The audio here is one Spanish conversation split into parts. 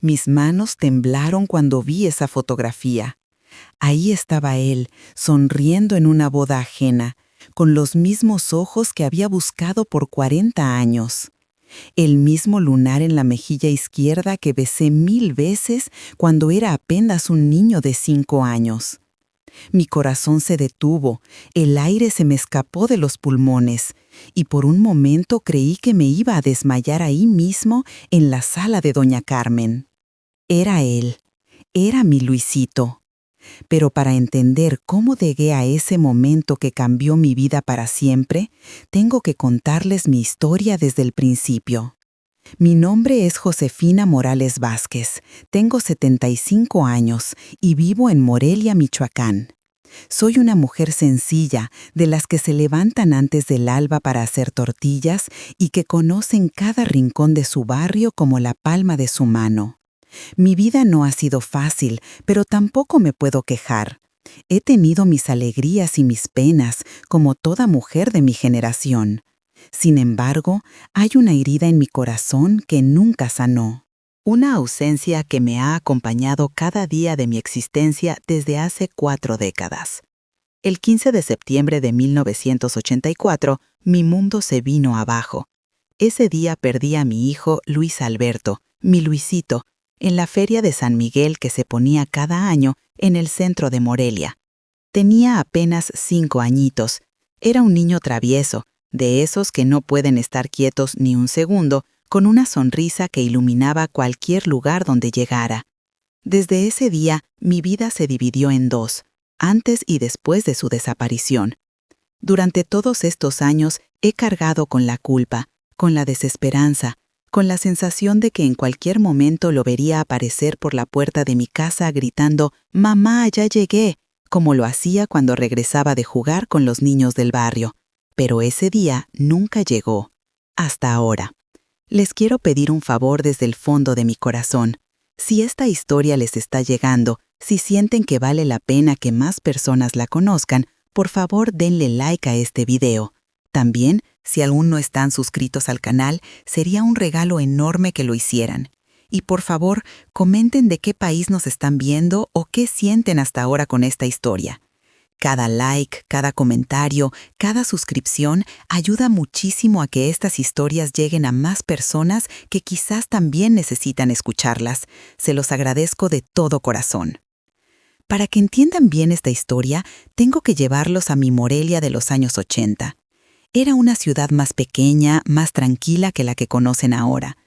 Mis manos temblaron cuando vi esa fotografía. Ahí estaba él, sonriendo en una boda ajena, con los mismos ojos que había buscado por 40 años. El mismo lunar en la mejilla izquierda que besé 1000 veces cuando era apenas un niño de 5 años. Mi corazón se detuvo, el aire se me escapó de los pulmones, y por un momento creí que me iba a desmayar ahí mismo en la sala de doña Carmen. Era él, era mi Luisito. Pero para entender cómo llegué a ese momento que cambió mi vida para siempre, tengo que contarles mi historia desde el principio. Mi nombre es Josefina Morales Vázquez, tengo 75 años y vivo en Morelia, Michoacán. Soy una mujer sencilla, de las que se levantan antes del alba para hacer tortillas y que conocen cada rincón de su barrio como la palma de su mano. Mi vida no ha sido fácil, pero tampoco me puedo quejar. He tenido mis alegrías y mis penas, como toda mujer de mi generación. Sin embargo, hay una herida en mi corazón que nunca sanó. Una ausencia que me ha acompañado cada día de mi existencia desde hace 4 décadas. El 15 de septiembre de 1984, mi mundo se vino abajo. Ese día perdí a mi hijo Luis Alberto, mi Luisito, en la feria de San Miguel que se ponía cada año en el centro de Morelia. Tenía apenas 5 añitos. Era un niño travieso, de esos que no pueden estar quietos ni un segundo, con una sonrisa que iluminaba cualquier lugar donde llegara. Desde ese día, mi vida se dividió en 2, antes y después de su desaparición. Durante todos estos años he cargado con la culpa, con la desesperanza, con la sensación de que en cualquier momento lo vería aparecer por la puerta de mi casa gritando «¡Mamá, ya llegué!», como lo hacía cuando regresaba de jugar con los niños del barrio. Pero ese día nunca llegó. Hasta ahora. Les quiero pedir un favor desde el fondo de mi corazón. Si esta historia les está llegando, si sienten que vale la pena que más personas la conozcan, por favor denle like a este video. También, si aún no están suscritos al canal, sería un regalo enorme que lo hicieran. Y por favor, comenten de qué país nos están viendo o qué sienten hasta ahora con esta historia. Cada like, cada comentario, cada suscripción ayuda muchísimo a que estas historias lleguen a más personas que quizás también necesitan escucharlas. Se los agradezco de todo corazón. Para que entiendan bien esta historia, tengo que llevarlos a mi Morelia de los años 80. Era una ciudad más pequeña, más tranquila que la que conocen ahora.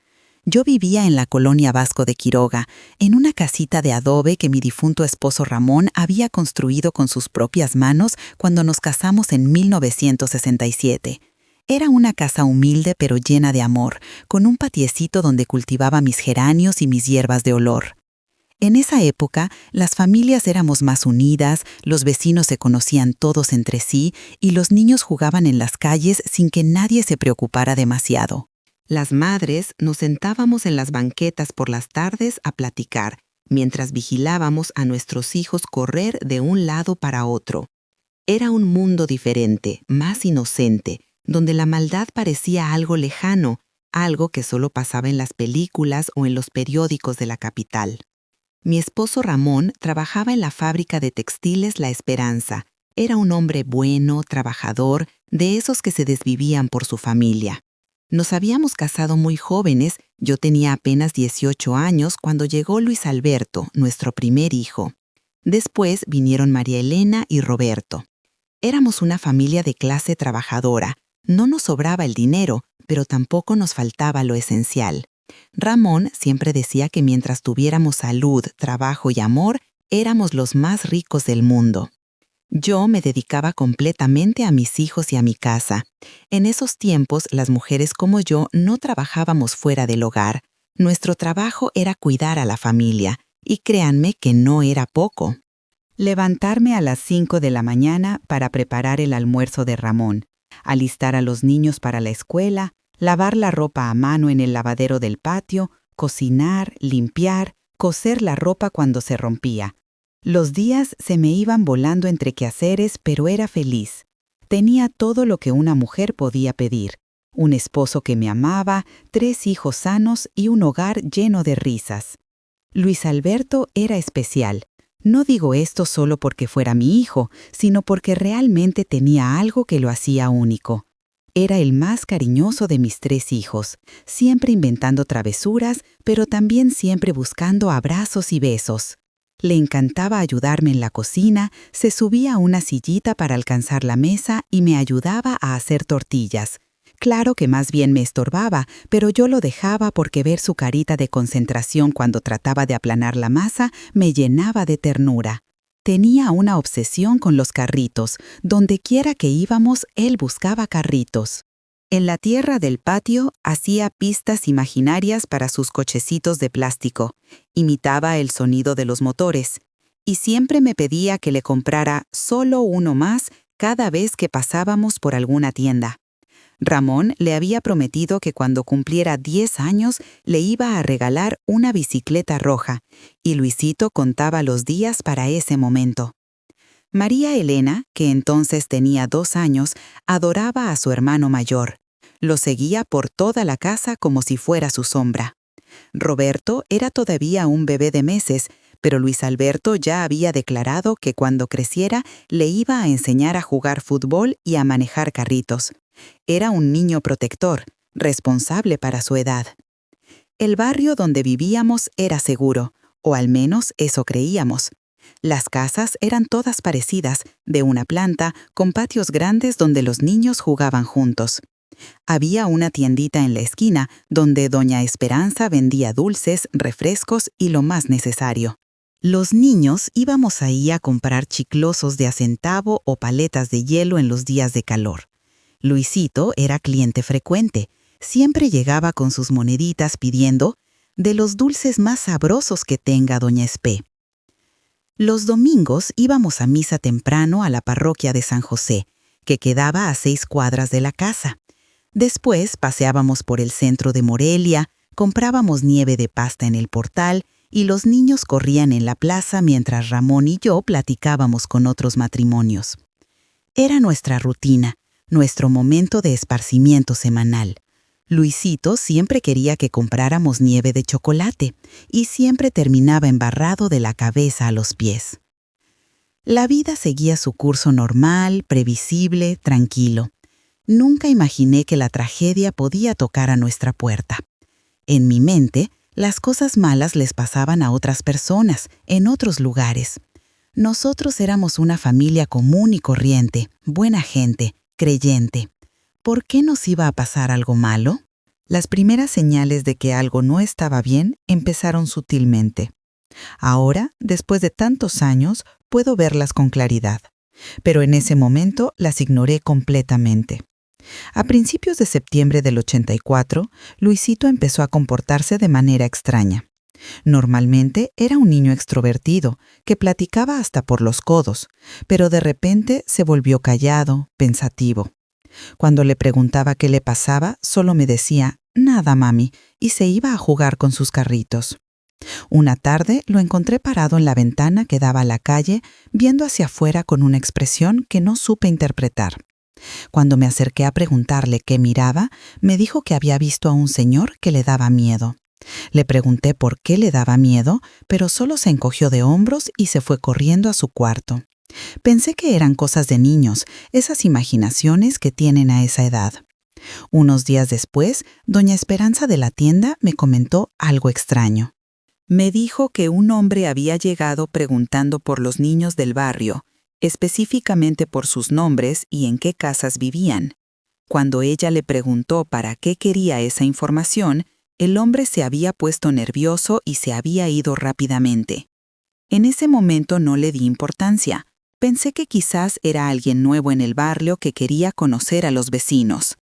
Yo vivía en la colonia Vasco de Quiroga, en una casita de adobe que mi difunto esposo Ramón había construido con sus propias manos cuando nos casamos en 1967. Era una casa humilde pero llena de amor, con un patiecito donde cultivaba mis geranios y mis hierbas de olor. En esa época, las familias éramos más unidas, los vecinos se conocían todos entre sí y los niños jugaban en las calles sin que nadie se preocupara demasiado. Las madres nos sentábamos en las banquetas por las tardes a platicar, mientras vigilábamos a nuestros hijos correr de un lado para otro. Era un mundo diferente, más inocente, donde la maldad parecía algo lejano, algo que solo pasaba en las películas o en los periódicos de la capital. Mi esposo Ramón trabajaba en la fábrica de textiles La Esperanza. Era un hombre bueno, trabajador, de esos que se desvivían por su familia. Nos habíamos casado muy jóvenes, yo tenía apenas 18 años cuando llegó Luis Alberto, nuestro primer hijo. Después vinieron María Elena y Roberto. Éramos una familia de clase trabajadora. No nos sobraba el dinero, pero tampoco nos faltaba lo esencial. Ramón siempre decía que mientras tuviéramos salud, trabajo y amor, éramos los más ricos del mundo. Yo me dedicaba completamente a mis hijos y a mi casa. En esos tiempos, las mujeres como yo no trabajábamos fuera del hogar. Nuestro trabajo era cuidar a la familia, y créanme que no era poco. Levantarme a las 5 de la mañana para preparar el almuerzo de Ramón, alistar a los niños para la escuela, lavar la ropa a mano en el lavadero del patio, cocinar, limpiar, coser la ropa cuando se rompía. Los días se me iban volando entre quehaceres, pero era feliz. Tenía todo lo que una mujer podía pedir: un esposo que me amaba, 3 hijos sanos y un hogar lleno de risas. Luis Alberto era especial. No digo esto solo porque fuera mi hijo, sino porque realmente tenía algo que lo hacía único. Era el más cariñoso de mis 3 hijos, siempre inventando travesuras, pero también siempre buscando abrazos y besos. Le encantaba ayudarme en la cocina, se subía a una sillita para alcanzar la mesa y me ayudaba a hacer tortillas. Claro que más bien me estorbaba, pero yo lo dejaba porque ver su carita de concentración cuando trataba de aplanar la masa me llenaba de ternura. Tenía una obsesión con los carritos. Donde quiera que íbamos, él buscaba carritos. En la tierra del patio hacía pistas imaginarias para sus cochecitos de plástico. Imitaba el sonido de los motores. Y siempre me pedía que le comprara solo uno más cada vez que pasábamos por alguna tienda. Ramón le había prometido que cuando cumpliera 10 años le iba a regalar una bicicleta roja, y Luisito contaba los días para ese momento. María Elena, que entonces tenía 2 años, adoraba a su hermano mayor. Lo seguía por toda la casa como si fuera su sombra. Roberto era todavía un bebé de meses, pero Luis Alberto ya había declarado que cuando creciera le iba a enseñar a jugar fútbol y a manejar carritos. Era un niño protector, responsable para su edad. El barrio donde vivíamos era seguro, o al menos eso creíamos. Las casas eran todas parecidas, de una planta, con patios grandes donde los niños jugaban juntos. Había una tiendita en la esquina donde doña Esperanza vendía dulces, refrescos y lo más necesario. Los niños íbamos ahí a comprar chiclosos de a centavo o paletas de hielo en los días de calor. Luisito era cliente frecuente. Siempre llegaba con sus moneditas pidiendo de los dulces más sabrosos que tenga doña Espe. Los domingos íbamos a misa temprano a la parroquia de San José, que quedaba a 6 cuadras de la casa. Después paseábamos por el centro de Morelia, comprábamos nieve de pasta en el portal y los niños corrían en la plaza mientras Ramón y yo platicábamos con otros matrimonios. Era nuestra rutina, nuestro momento de esparcimiento semanal. Luisito siempre quería que compráramos nieve de chocolate y siempre terminaba embarrado de la cabeza a los pies. La vida seguía su curso normal, previsible, tranquilo. Nunca imaginé que la tragedia podía tocar a nuestra puerta. En mi mente, las cosas malas les pasaban a otras personas, en otros lugares. Nosotros éramos una familia común y corriente, buena gente, creyente. ¿Por qué nos iba a pasar algo malo? Las primeras señales de que algo no estaba bien empezaron sutilmente. Ahora, después de tantos años, puedo verlas con claridad. Pero en ese momento las ignoré completamente. A principios de septiembre del 84, Luisito empezó a comportarse de manera extraña. Normalmente era un niño extrovertido, que platicaba hasta por los codos, pero de repente se volvió callado, pensativo. Cuando le preguntaba qué le pasaba, solo me decía, «Nada, mami», y se iba a jugar con sus carritos. Una tarde lo encontré parado en la ventana que daba a la calle, viendo hacia afuera con una expresión que no supe interpretar. Cuando me acerqué a preguntarle qué miraba, me dijo que había visto a un señor que le daba miedo. Le pregunté por qué le daba miedo, pero solo se encogió de hombros y se fue corriendo a su cuarto. Pensé que eran cosas de niños, esas imaginaciones que tienen a esa edad. Unos días después, doña Esperanza de la tienda me comentó algo extraño. Me dijo que un hombre había llegado preguntando por los niños del barrio, específicamente por sus nombres y en qué casas vivían. Cuando ella le preguntó para qué quería esa información, el hombre se había puesto nervioso y se había ido rápidamente. En ese momento no le di importancia. Pensé que quizás era alguien nuevo en el barrio que quería conocer a los vecinos.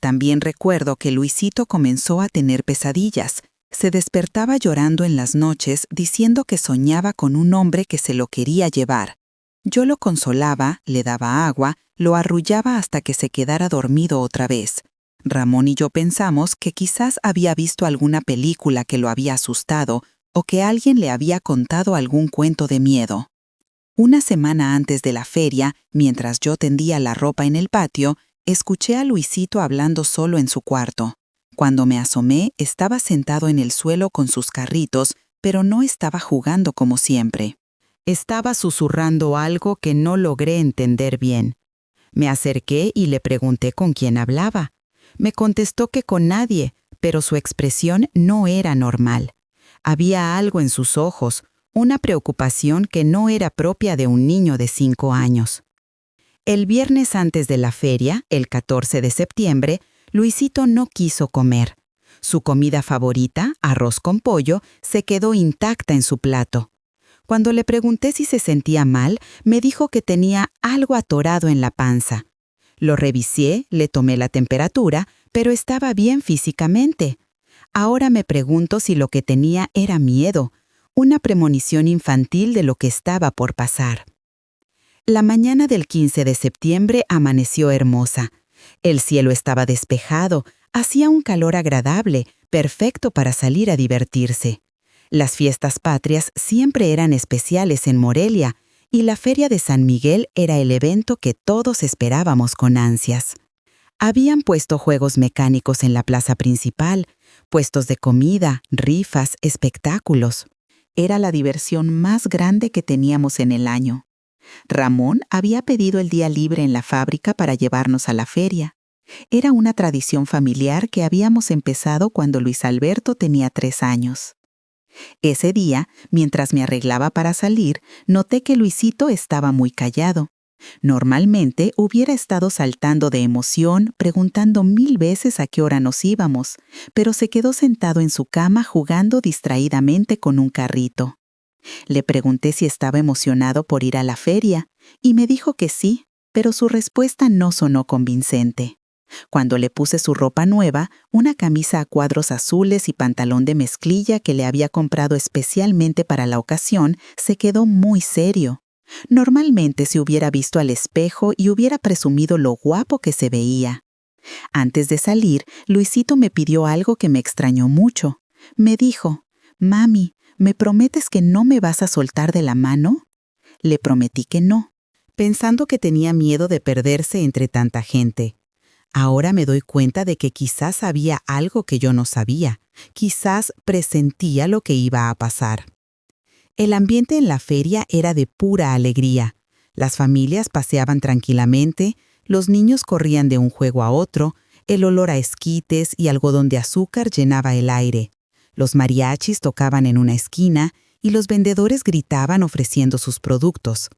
También recuerdo que Luisito comenzó a tener pesadillas. Se despertaba llorando en las noches diciendo que soñaba con un hombre que se lo quería llevar. Yo lo consolaba, le daba agua, lo arrullaba hasta que se quedara dormido otra vez. Ramón y yo pensamos que quizás había visto alguna película que lo había asustado o que alguien le había contado algún cuento de miedo. Una semana antes de la feria, mientras yo tendía la ropa en el patio, escuché a Luisito hablando solo en su cuarto. Cuando me asomé, estaba sentado en el suelo con sus carritos, pero no estaba jugando como siempre. Estaba susurrando algo que no logré entender bien. Me acerqué y le pregunté con quién hablaba. Me contestó que con nadie, pero su expresión no era normal. Había algo en sus ojos, una preocupación que no era propia de un niño de 5 años. El viernes antes de la feria, el 14 de septiembre, Luisito no quiso comer. Su comida favorita, arroz con pollo, se quedó intacta en su plato. Cuando le pregunté si se sentía mal, me dijo que tenía algo atorado en la panza. Lo revisé, le tomé la temperatura, pero estaba bien físicamente. Ahora me pregunto si lo que tenía era miedo, una premonición infantil de lo que estaba por pasar. La mañana del 15 de septiembre amaneció hermosa. El cielo estaba despejado, hacía un calor agradable, perfecto para salir a divertirse. Las fiestas patrias siempre eran especiales en Morelia, y la Feria de San Miguel era el evento que todos esperábamos con ansias. Habían puesto juegos mecánicos en la plaza principal, puestos de comida, rifas, espectáculos. Era la diversión más grande que teníamos en el año. Ramón había pedido el día libre en la fábrica para llevarnos a la feria. Era una tradición familiar que habíamos empezado cuando Luis Alberto tenía 3 años. Ese día, mientras me arreglaba para salir, noté que Luisito estaba muy callado. Normalmente hubiera estado saltando de emoción, preguntando 1000 veces a qué hora nos íbamos, pero se quedó sentado en su cama jugando distraídamente con un carrito. Le pregunté si estaba emocionado por ir a la feria, y me dijo que sí, pero su respuesta no sonó convincente. Cuando le puse su ropa nueva, una camisa a cuadros azules y pantalón de mezclilla que le había comprado especialmente para la ocasión, se quedó muy serio. Normalmente se hubiera visto al espejo y hubiera presumido lo guapo que se veía. Antes de salir, Luisito me pidió algo que me extrañó mucho. Me dijo: «Mami, ¿me prometes que no me vas a soltar de la mano?» Le prometí que no, pensando que tenía miedo de perderse entre tanta gente. Ahora me doy cuenta de que quizás había algo que yo no sabía, quizás presentía lo que iba a pasar. El ambiente en la feria era de pura alegría. Las familias paseaban tranquilamente, los niños corrían de un juego a otro, el olor a esquites y algodón de azúcar llenaba el aire. Los mariachis tocaban en una esquina y los vendedores gritaban ofreciendo sus productos.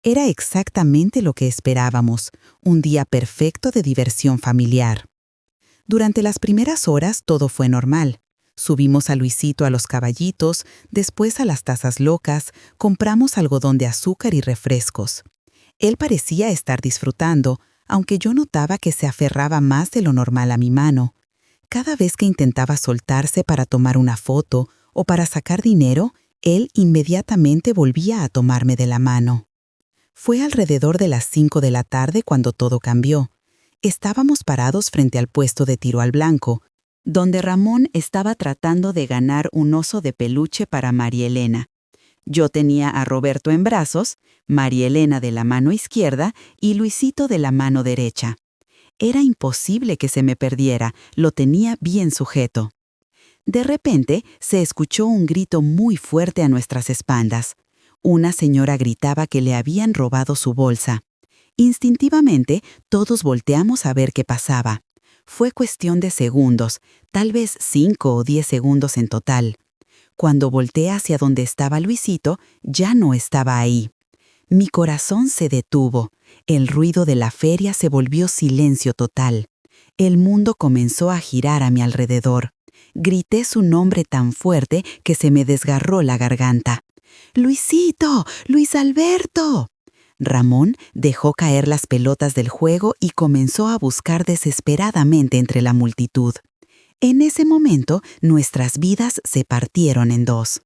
Era exactamente lo que esperábamos, un día perfecto de diversión familiar. Durante las primeras horas todo fue normal. Subimos a Luisito a los caballitos, después a las tazas locas, compramos algodón de azúcar y refrescos. Él parecía estar disfrutando, aunque yo notaba que se aferraba más de lo normal a mi mano. Cada vez que intentaba soltarse para tomar una foto o para sacar dinero, él inmediatamente volvía a tomarme de la mano. Fue alrededor de las 5 de la tarde cuando todo cambió. Estábamos parados frente al puesto de tiro al blanco, donde Ramón estaba tratando de ganar un oso de peluche para María Elena. Yo tenía a Roberto en brazos, María Elena de la mano izquierda y Luisito de la mano derecha. Era imposible que se me perdiera, lo tenía bien sujeto. De repente se escuchó un grito muy fuerte a nuestras espaldas. Una señora gritaba que le habían robado su bolsa. Instintivamente, todos volteamos a ver qué pasaba. Fue cuestión de segundos, tal vez 5 o 10 segundos en total. Cuando volteé hacia donde estaba Luisito, ya no estaba ahí. Mi corazón se detuvo. El ruido de la feria se volvió silencio total. El mundo comenzó a girar a mi alrededor. Grité su nombre tan fuerte que se me desgarró la garganta. «¡Luisito! ¡Luis Alberto!». Ramón dejó caer las pelotas del juego y comenzó a buscar desesperadamente entre la multitud. En ese momento, nuestras vidas se partieron en dos.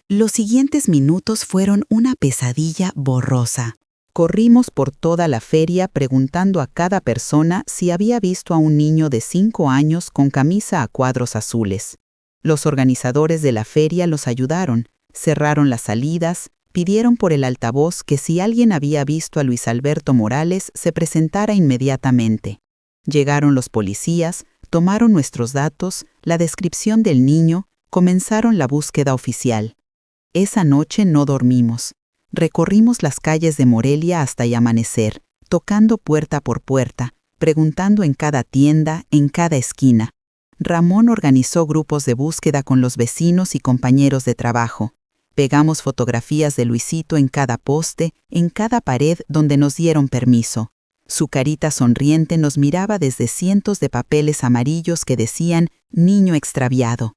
Los siguientes minutos fueron una pesadilla borrosa. Corrimos por toda la feria preguntando a cada persona si había visto a un niño de 5 años con camisa a cuadros azules. Los organizadores de la feria los ayudaron, cerraron las salidas, pidieron por el altavoz que si alguien había visto a Luis Alberto Morales se presentara inmediatamente. Llegaron los policías, tomaron nuestros datos, la descripción del niño, Comenzaron la búsqueda oficial. Esa noche no dormimos. Recorrimos las calles de Morelia hasta el amanecer, tocando puerta por puerta, preguntando en cada tienda, en cada esquina. Ramón organizó grupos de búsqueda con los vecinos y compañeros de trabajo. Pegamos fotografías de Luisito en cada poste, en cada pared donde nos dieron permiso. Su carita sonriente nos miraba desde cientos de papeles amarillos que decían «Niño extraviado».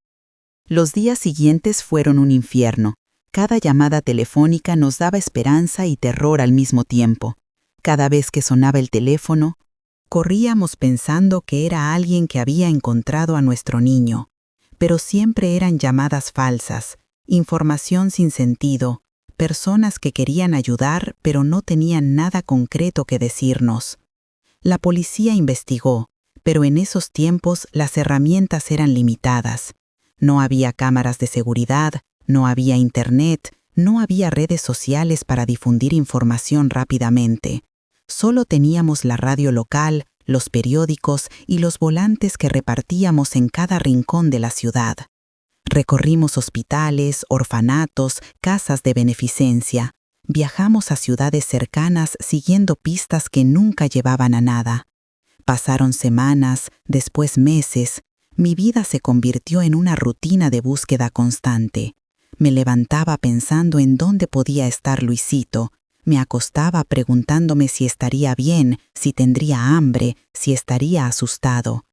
Los días siguientes fueron un infierno. Cada llamada telefónica nos daba esperanza y terror al mismo tiempo. Cada vez que sonaba el teléfono, corríamos pensando que era alguien que había encontrado a nuestro niño. Pero siempre eran llamadas falsas, información sin sentido, personas que querían ayudar pero no tenían nada concreto que decirnos. La policía investigó, pero en esos tiempos las herramientas eran limitadas. No había cámaras de seguridad, no había internet, no había redes sociales para difundir información rápidamente. Solo teníamos la radio local, los periódicos y los volantes que repartíamos en cada rincón de la ciudad. Recorrimos hospitales, orfanatos, casas de beneficencia. Viajamos a ciudades cercanas siguiendo pistas que nunca llevaban a nada. Pasaron semanas, después meses. Mi vida se convirtió en una rutina de búsqueda constante. Me levantaba pensando en dónde podía estar Luisito. Me acostaba preguntándome si estaría bien, si tendría hambre, si estaría asustado.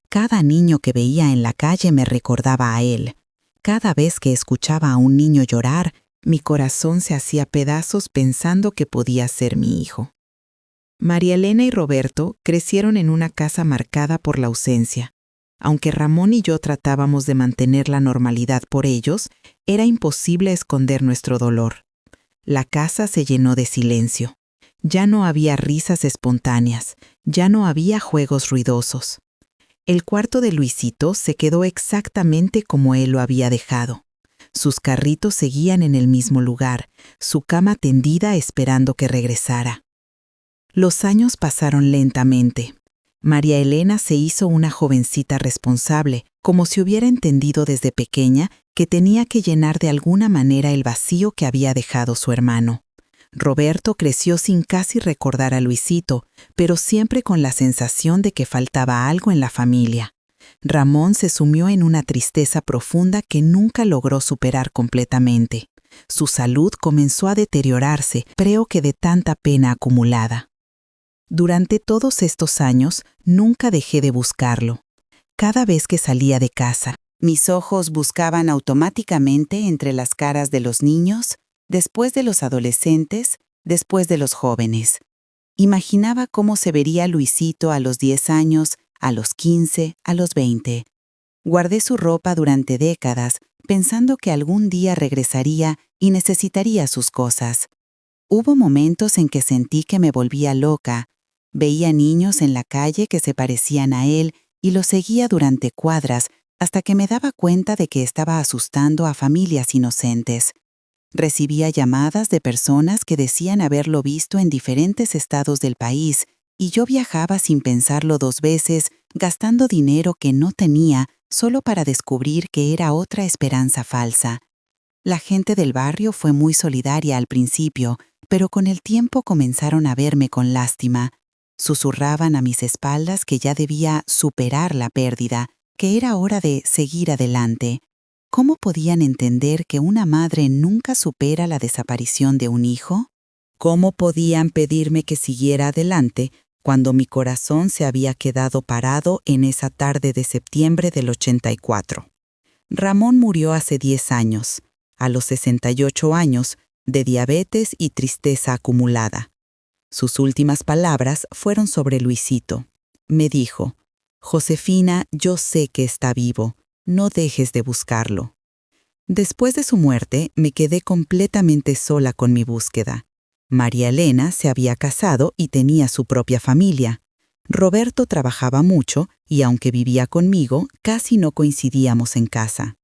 Cada niño que veía en la calle me recordaba a él. Cada vez que escuchaba a un niño llorar, mi corazón se hacía pedazos pensando que podía ser mi hijo. María Elena y Roberto crecieron en una casa marcada por la ausencia. Aunque Ramón y yo tratábamos de mantener la normalidad por ellos, era imposible esconder nuestro dolor. La casa se llenó de silencio. Ya no había risas espontáneas, ya no había juegos ruidosos. El cuarto de Luisito se quedó exactamente como él lo había dejado. Sus carritos seguían en el mismo lugar, su cama tendida esperando que regresara. Los años pasaron lentamente. María Elena se hizo una jovencita responsable, como si hubiera entendido desde pequeña que tenía que llenar de alguna manera el vacío que había dejado su hermano. Roberto creció sin casi recordar a Luisito, pero siempre con la sensación de que faltaba algo en la familia. Ramón se sumió en una tristeza profunda que nunca logró superar completamente. Su salud comenzó a deteriorarse, creo que de tanta pena acumulada. Durante todos estos años, nunca dejé de buscarlo. Cada vez que salía de casa, mis ojos buscaban automáticamente entre las caras de los niños, después de los adolescentes, después de los jóvenes. Imaginaba cómo se vería Luisito a los 10 años, a los 15, a los 20. Guardé su ropa durante décadas, pensando que algún día regresaría y necesitaría sus cosas. Hubo momentos en que sentí que me volvía loca. Veía niños en la calle que se parecían a él y los seguía durante cuadras hasta que me daba cuenta de que estaba asustando a familias inocentes. Recibía llamadas de personas que decían haberlo visto en diferentes estados del país y yo viajaba sin pensarlo 2 veces, gastando dinero que no tenía solo para descubrir que era otra esperanza falsa. La gente del barrio fue muy solidaria al principio, pero con el tiempo comenzaron a verme con lástima. Susurraban a mis espaldas que ya debía superar la pérdida, que era hora de seguir adelante. ¿Cómo podían entender que una madre nunca supera la desaparición de un hijo? ¿Cómo podían pedirme que siguiera adelante cuando mi corazón se había quedado parado en esa tarde de septiembre del 84? Ramón murió hace 10 años, a los 68 años, de diabetes y tristeza acumulada. Sus últimas palabras fueron sobre Luisito. Me dijo: «Josefina, yo sé que está vivo. No dejes de buscarlo». Después de su muerte, me quedé completamente sola con mi búsqueda. María Elena se había casado y tenía su propia familia. Roberto trabajaba mucho y, aunque vivía conmigo, casi no coincidíamos en casa.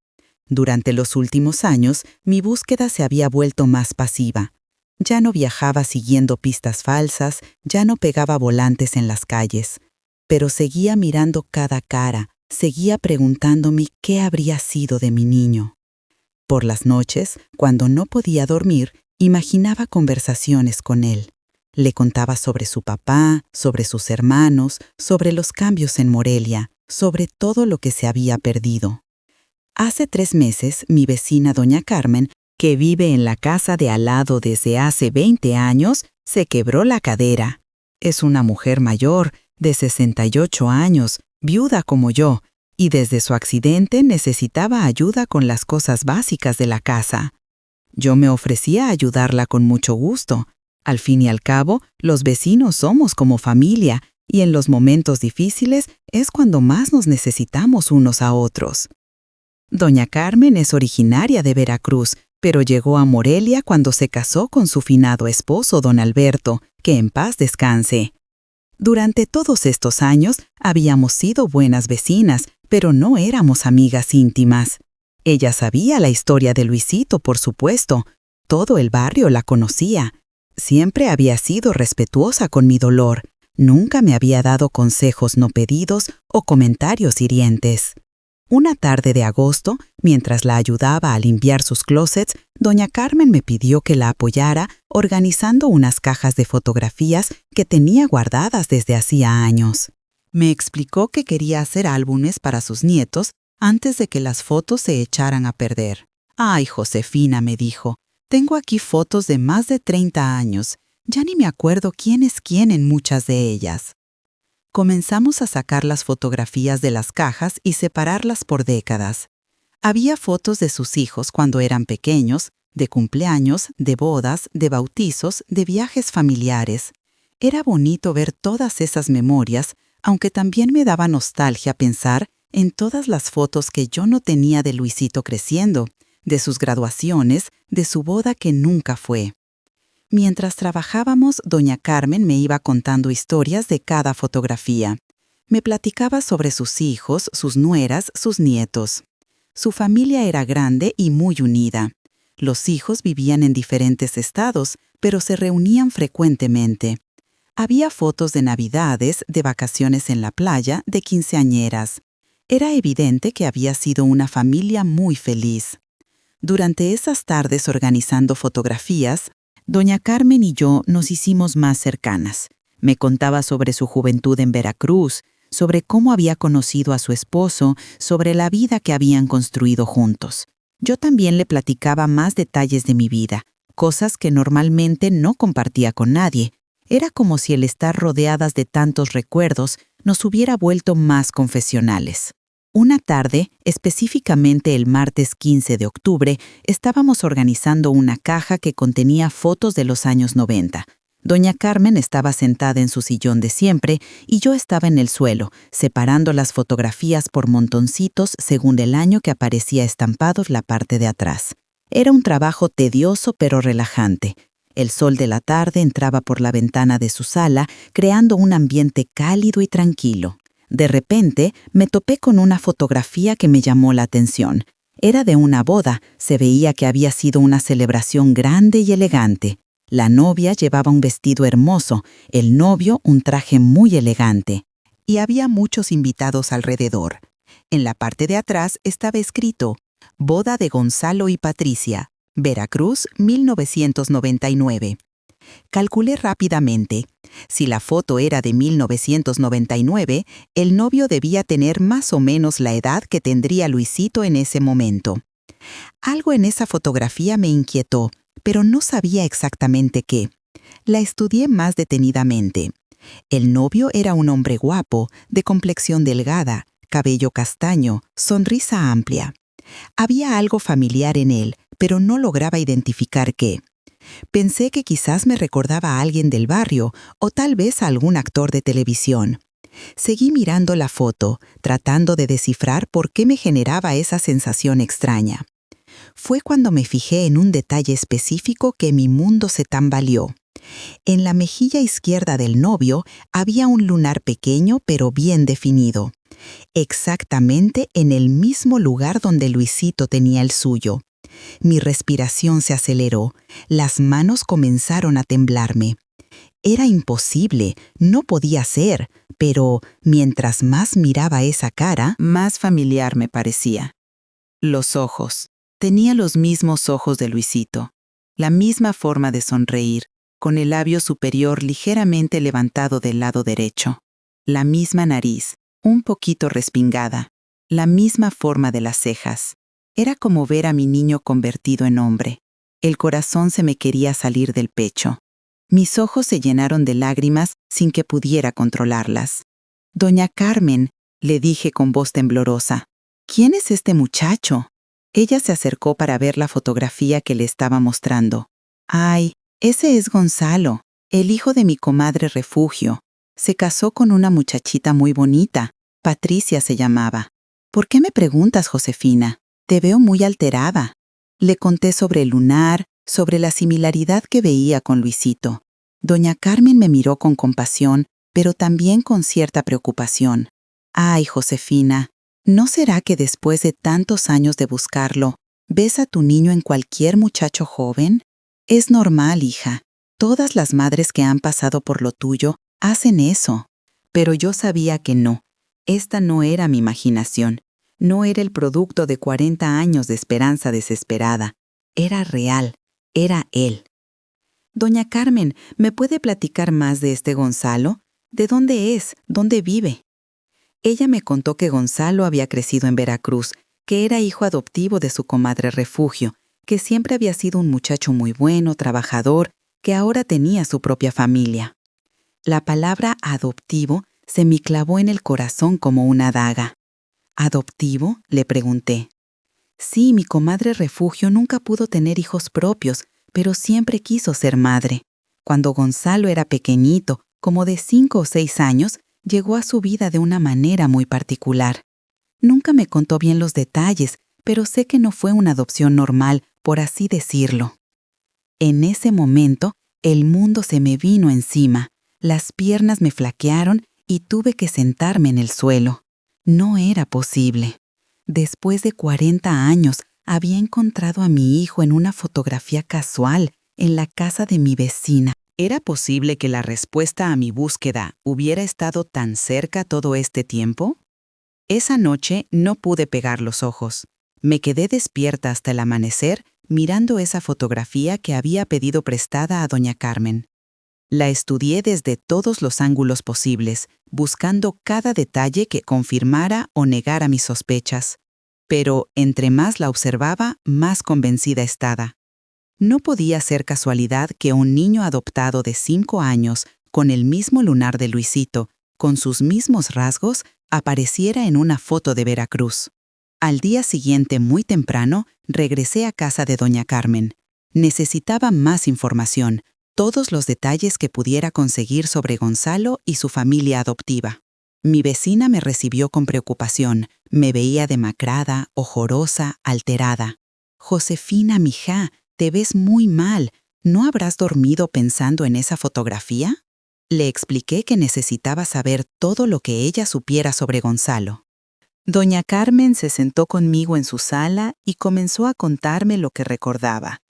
Durante los últimos años, mi búsqueda se había vuelto más pasiva. Ya no viajaba siguiendo pistas falsas, ya no pegaba volantes en las calles. Pero seguía mirando cada cara, seguía preguntándome qué habría sido de mi niño. Por las noches, cuando no podía dormir, imaginaba conversaciones con él. Le contaba sobre su papá, sobre sus hermanos, sobre los cambios en Morelia, sobre todo lo que se había perdido. Hace 3 meses, mi vecina doña Carmen, que vive en la casa de al lado desde hace 20 años, se quebró la cadera. Es una mujer mayor, de 68 años, viuda como yo, y desde su accidente necesitaba ayuda con las cosas básicas de la casa. Yo me ofrecí a ayudarla con mucho gusto. Al fin y al cabo, los vecinos somos como familia, y en los momentos difíciles es cuando más nos necesitamos unos a otros. Doña Carmen es originaria de Veracruz, pero llegó a Morelia cuando se casó con su finado esposo, don Alberto, que en paz descanse. Durante todos estos años habíamos sido buenas vecinas, pero no éramos amigas íntimas. Ella sabía la historia de Luisito, por supuesto. Todo el barrio la conocía. Siempre había sido respetuosa con mi dolor. Nunca me había dado consejos no pedidos o comentarios hirientes. Una tarde de agosto, mientras la ayudaba a limpiar sus closets, doña Carmen me pidió que la apoyara organizando unas cajas de fotografías que tenía guardadas desde hacía años. Me explicó que quería hacer álbumes para sus nietos antes de que las fotos se echaran a perder. «Ay, Josefina», me dijo, «tengo aquí fotos de más de 30 años. Ya ni me acuerdo quién es quién en muchas de ellas». Comenzamos a sacar las fotografías de las cajas y separarlas por décadas. Había fotos de sus hijos cuando eran pequeños, de cumpleaños, de bodas, de bautizos, de viajes familiares. Era bonito ver todas esas memorias, aunque también me daba nostalgia pensar en todas las fotos que yo no tenía de Luisito creciendo, de sus graduaciones, de su boda que nunca fue. Mientras trabajábamos, doña Carmen me iba contando historias de cada fotografía. Me platicaba sobre sus hijos, sus nueras, sus nietos. Su familia era grande y muy unida. Los hijos vivían en diferentes estados, pero se reunían frecuentemente. Había fotos de navidades, de vacaciones en la playa, de quinceañeras. Era evidente que había sido una familia muy feliz. Durante esas tardes organizando fotografías, doña Carmen y yo nos hicimos más cercanas. Me contaba sobre su juventud en Veracruz, sobre cómo había conocido a su esposo, sobre la vida que habían construido juntos. Yo también le platicaba más detalles de mi vida, cosas que normalmente no compartía con nadie. Era como si el estar rodeadas de tantos recuerdos nos hubiera vuelto más confesionales. Una tarde, específicamente el martes 15 de octubre, estábamos organizando una caja que contenía fotos de los años 90. Doña Carmen estaba sentada en su sillón de siempre y yo estaba en el suelo, separando las fotografías por montoncitos según el año que aparecía estampado en la parte de atrás. Era un trabajo tedioso pero relajante. El sol de la tarde entraba por la ventana de su sala, creando un ambiente cálido y tranquilo. De repente, me topé con una fotografía que me llamó la atención. Era de una boda, se veía que había sido una celebración grande y elegante. La novia llevaba un vestido hermoso, el novio un traje muy elegante. Y había muchos invitados alrededor. En la parte de atrás estaba escrito, «Boda de Gonzalo y Patricia, Veracruz, 1999». Calculé rápidamente. Si la foto era de 1999, el novio debía tener más o menos la edad que tendría Luisito en ese momento. Algo en esa fotografía me inquietó, pero no sabía exactamente qué. La estudié más detenidamente. El novio era un hombre guapo, de complexión delgada, cabello castaño, sonrisa amplia. Había algo familiar en él, pero no lograba identificar qué. Pensé que quizás me recordaba a alguien del barrio o tal vez a algún actor de televisión. Seguí mirando la foto, tratando de descifrar por qué me generaba esa sensación extraña. Fue cuando me fijé en un detalle específico que mi mundo se tambaleó. En la mejilla izquierda del novio había un lunar pequeño pero bien definido, exactamente en el mismo lugar donde Luisito tenía el suyo. Mi respiración se aceleró, las manos comenzaron a temblarme. Era imposible, no podía ser, Pero mientras más miraba esa cara, más familiar me parecía. Los ojos. Tenía los mismos ojos de Luisito, la misma forma de sonreír, con el labio superior ligeramente levantado del lado derecho, la misma nariz, un poquito respingada, la misma forma de las cejas. Era como ver a mi niño convertido en hombre. El corazón se me quería salir del pecho. Mis ojos se llenaron de lágrimas sin que pudiera controlarlas. «Doña Carmen», le dije con voz temblorosa, «¿quién es este muchacho?» Ella se acercó para ver la fotografía que le estaba mostrando. «Ay, ese es Gonzalo, el hijo de mi comadre Refugio. Se casó con una muchachita muy bonita, Patricia se llamaba. ¿Por qué me preguntas, Josefina? Te veo muy alterada». Le conté sobre el lunar, sobre la similaridad que veía con Luisito. Doña Carmen me miró con compasión, pero también con cierta preocupación. «Ay, Josefina, ¿no será que después de tantos años de buscarlo, ves a tu niño en cualquier muchacho joven? Es normal, hija. Todas las madres que han pasado por lo tuyo hacen eso». Pero yo sabía que no. Esta no era mi imaginación. No era el producto de 40 años de esperanza desesperada. Era real. Era él. «Doña Carmen, ¿me puede platicar más de este Gonzalo? ¿De dónde es? ¿Dónde vive?» Ella me contó que Gonzalo había crecido en Veracruz, que era hijo adoptivo de su comadre Refugio, que siempre había sido un muchacho muy bueno, trabajador, que ahora tenía su propia familia. La palabra adoptivo se me clavó en el corazón como una daga. «¿Adoptivo?», le pregunté. «Sí, mi comadre Refugio nunca pudo tener hijos propios, pero siempre quiso ser madre. Cuando Gonzalo era pequeñito, como de 5 o 6 años, llegó a su vida de una manera muy particular. Nunca me contó bien los detalles, pero sé que no fue una adopción normal, por así decirlo». En ese momento, el mundo se me vino encima, las piernas me flaquearon y tuve que sentarme en el suelo. No era posible. Después de 40 años, había encontrado a mi hijo en una fotografía casual en la casa de mi vecina. ¿Era posible que la respuesta a mi búsqueda hubiera estado tan cerca todo este tiempo? Esa noche no pude pegar los ojos. Me quedé despierta hasta el amanecer mirando esa fotografía que había pedido prestada a doña Carmen. La estudié desde todos los ángulos posibles, buscando cada detalle que confirmara o negara mis sospechas. Pero entre más la observaba, más convencida estaba. No podía ser casualidad que un niño adoptado de 5 años, con el mismo lunar de Luisito, con sus mismos rasgos, apareciera en una foto de Veracruz. Al día siguiente, muy temprano, regresé a casa de doña Carmen. Necesitaba más información, todos los detalles que pudiera conseguir sobre Gonzalo y su familia adoptiva. Mi vecina me recibió con preocupación, me veía demacrada, ojorosa, alterada. «Josefina, mija, te ves muy mal. ¿No habrás dormido pensando en esa fotografía?». Le expliqué que necesitaba saber todo lo que ella supiera sobre Gonzalo. Doña Carmen se sentó conmigo en su sala y comenzó a contarme lo que recordaba.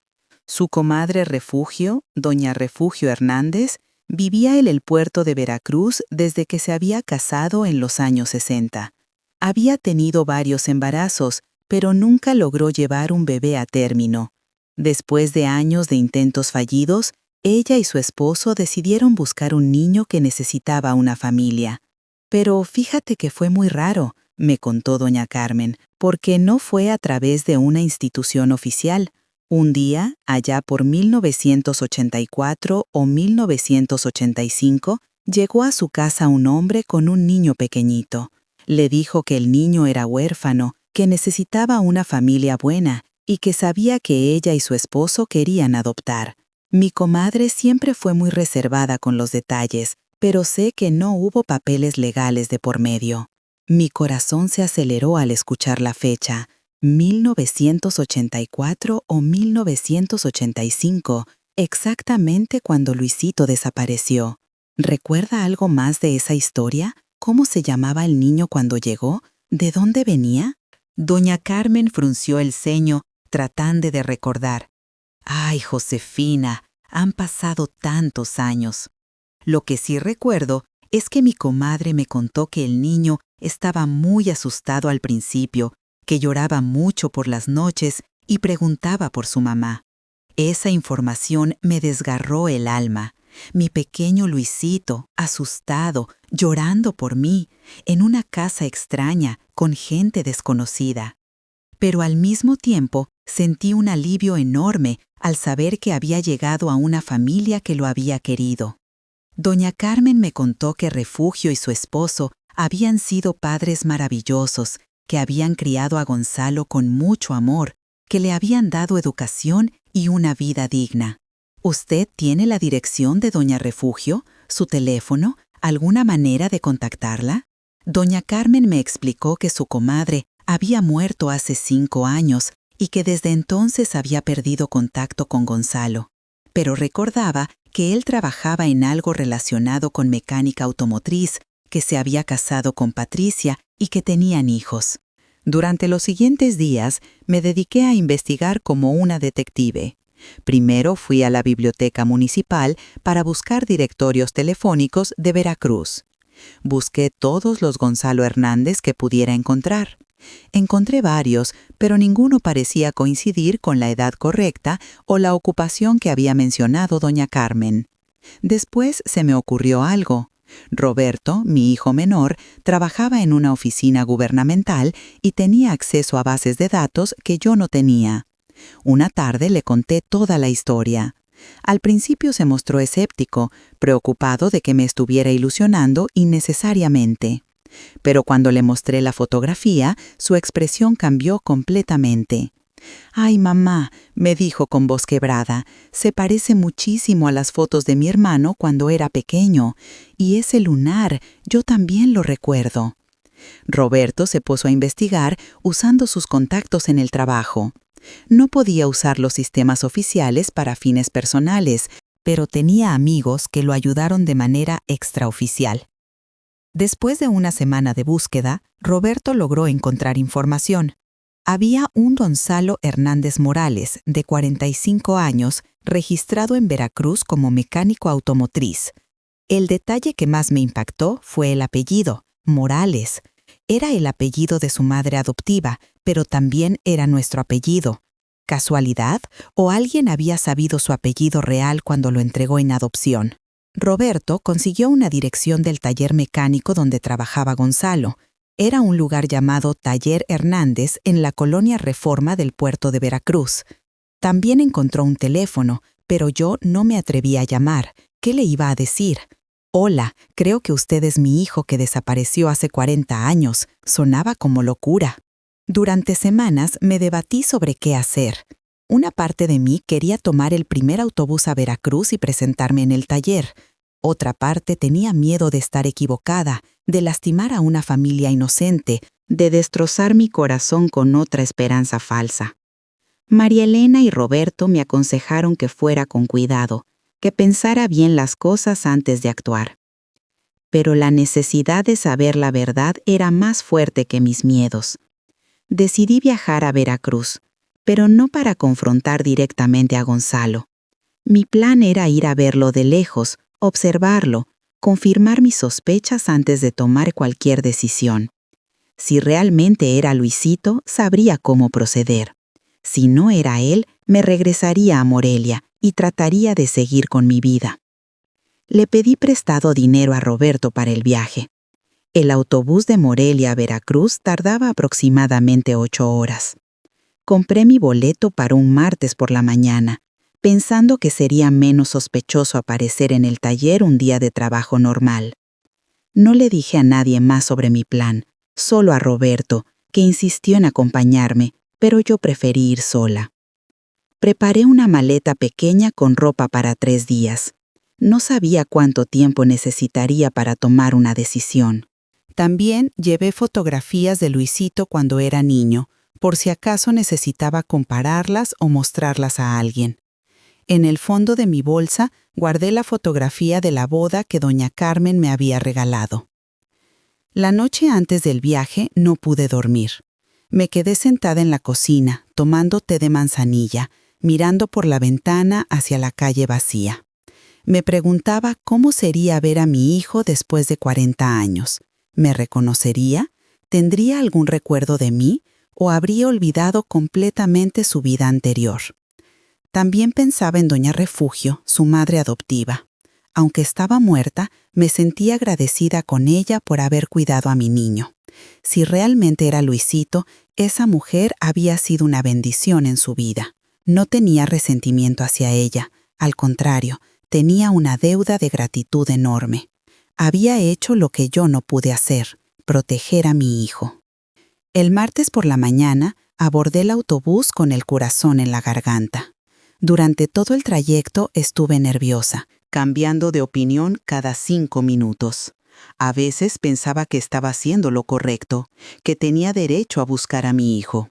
Su comadre Refugio, doña Refugio Hernández, vivía en el puerto de Veracruz desde que se había casado en los años 60. Había tenido varios embarazos, pero nunca logró llevar un bebé a término. Después de años de intentos fallidos, ella y su esposo decidieron buscar un niño que necesitaba una familia. Pero fíjate que fue muy raro, me contó doña Carmen, porque no fue a través de una institución oficial. Un día, allá por 1984 o 1985, llegó a su casa un hombre con un niño pequeñito. Le dijo que el niño era huérfano, que necesitaba una familia buena y que sabía que ella y su esposo querían adoptar. Mi comadre siempre fue muy reservada con los detalles, pero sé que no hubo papeles legales de por medio. Mi corazón se aceleró al escuchar la fecha, 1984 o 1985, exactamente cuando Luisito desapareció. ¿Recuerda algo más de esa historia? ¿Cómo se llamaba el niño cuando llegó? ¿De dónde venía? Doña Carmen frunció el ceño, tratando de recordar. «Ay, Josefina, han pasado tantos años. Lo que sí recuerdo Es que mi comadre me contó que el niño estaba muy asustado al principio, que lloraba mucho por las noches y preguntaba por su mamá. Esa información me desgarró el alma. Mi pequeño Luisito, asustado, llorando por mí, en una casa extraña, con gente desconocida. Pero al mismo tiempo sentí un alivio enorme al saber que había llegado a una familia que lo había querido. Doña Carmen me contó que Refugio y su esposo habían sido padres maravillosos, que habían criado a Gonzalo con mucho amor, que le habían dado educación y una vida digna. ¿Usted tiene la dirección de Doña Refugio, su teléfono, alguna manera de contactarla? Doña Carmen me explicó que su comadre había muerto hace 5 años y que desde entonces había perdido contacto con Gonzalo, pero recordaba que él trabajaba en algo relacionado con mecánica automotriz, que se había casado con Patricia y que tenían hijos. Durante los siguientes días me dediqué a investigar como una detective. Primero fui a la biblioteca municipal para buscar directorios telefónicos de Veracruz. Busqué todos los Gonzalo Hernández que pudiera encontrar. Encontré varios, pero ninguno parecía coincidir con la edad correcta o la ocupación que había mencionado doña Carmen. Después se me ocurrió algo. Roberto, mi hijo menor, trabajaba en una oficina gubernamental y tenía acceso a bases de datos que yo no tenía. Una tarde le conté toda la historia. Al principio se mostró escéptico, preocupado de que me estuviera ilusionando innecesariamente. Pero cuando le mostré la fotografía, su expresión cambió completamente. «Ay, mamá», me dijo con voz quebrada, «se parece muchísimo a las fotos de mi hermano cuando era pequeño. Y ese lunar, yo también lo recuerdo». Roberto se puso a investigar usando sus contactos en el trabajo. No podía usar los sistemas oficiales para fines personales, pero tenía amigos que lo ayudaron de manera extraoficial. Después de una semana de búsqueda, Roberto logró encontrar información. Había un Gonzalo Hernández Morales, de 45 años, registrado en Veracruz como mecánico automotriz. El detalle que más me impactó fue el apellido, Morales. Era el apellido de su madre adoptiva, pero también era nuestro apellido. ¿Casualidad? ¿O alguien había sabido su apellido real cuando lo entregó en adopción? Roberto consiguió una dirección del taller mecánico donde trabajaba Gonzalo. Era un lugar llamado Taller Hernández en la colonia Reforma del puerto de Veracruz. También encontró un teléfono, pero yo no me atreví a llamar. ¿Qué le iba a decir? «Hola, creo que usted es mi hijo que desapareció hace 40 años. Sonaba como locura. Durante semanas me debatí sobre qué hacer. Una parte de mí quería tomar el primer autobús a Veracruz y presentarme en el taller. Otra parte tenía miedo de estar equivocada, de lastimar a una familia inocente, de destrozar mi corazón con otra esperanza falsa. María Elena y Roberto me aconsejaron que fuera con cuidado, que pensara bien las cosas antes de actuar. Pero la necesidad de saber la verdad era más fuerte que mis miedos. Decidí viajar a Veracruz, pero no para confrontar directamente a Gonzalo. Mi plan era ir a verlo de lejos, observarlo, confirmar mis sospechas antes de tomar cualquier decisión. Si realmente era Luisito, sabría cómo proceder. Si no era él, me regresaría a Morelia y trataría de seguir con mi vida. Le pedí prestado dinero a Roberto para el viaje. El autobús de Morelia a Veracruz tardaba aproximadamente 8 horas. Compré mi boleto para un martes por la mañana, pensando que sería menos sospechoso aparecer en el taller un día de trabajo normal. No le dije a nadie más sobre mi plan, solo a Roberto, que insistió en acompañarme, pero yo preferí ir sola. Preparé una maleta pequeña con ropa para 3 días. No sabía cuánto tiempo necesitaría para tomar una decisión. También llevé fotografías de Luisito cuando era niño, por si acaso necesitaba compararlas o mostrarlas a alguien. En el fondo de mi bolsa guardé la fotografía de la boda que doña Carmen me había regalado. La noche antes del viaje no pude dormir. Me quedé sentada en la cocina, tomando té de manzanilla, mirando por la ventana hacia la calle vacía. Me preguntaba cómo sería ver a mi hijo después de 40 años. ¿Me reconocería? ¿Tendría algún recuerdo de mí? ¿O habría olvidado completamente su vida anterior? También pensaba en doña Refugio, su madre adoptiva. Aunque estaba muerta, me sentía agradecida con ella por haber cuidado a mi niño. Si realmente era Luisito, esa mujer había sido una bendición en su vida. No tenía resentimiento hacia ella, al contrario, tenía una deuda de gratitud enorme. Había hecho lo que yo no pude hacer, proteger a mi hijo. El martes por la mañana abordé el autobús con el corazón en la garganta. Durante todo el trayecto estuve nerviosa, cambiando de opinión cada 5 minutos. A veces pensaba que estaba haciendo lo correcto, que tenía derecho a buscar a mi hijo.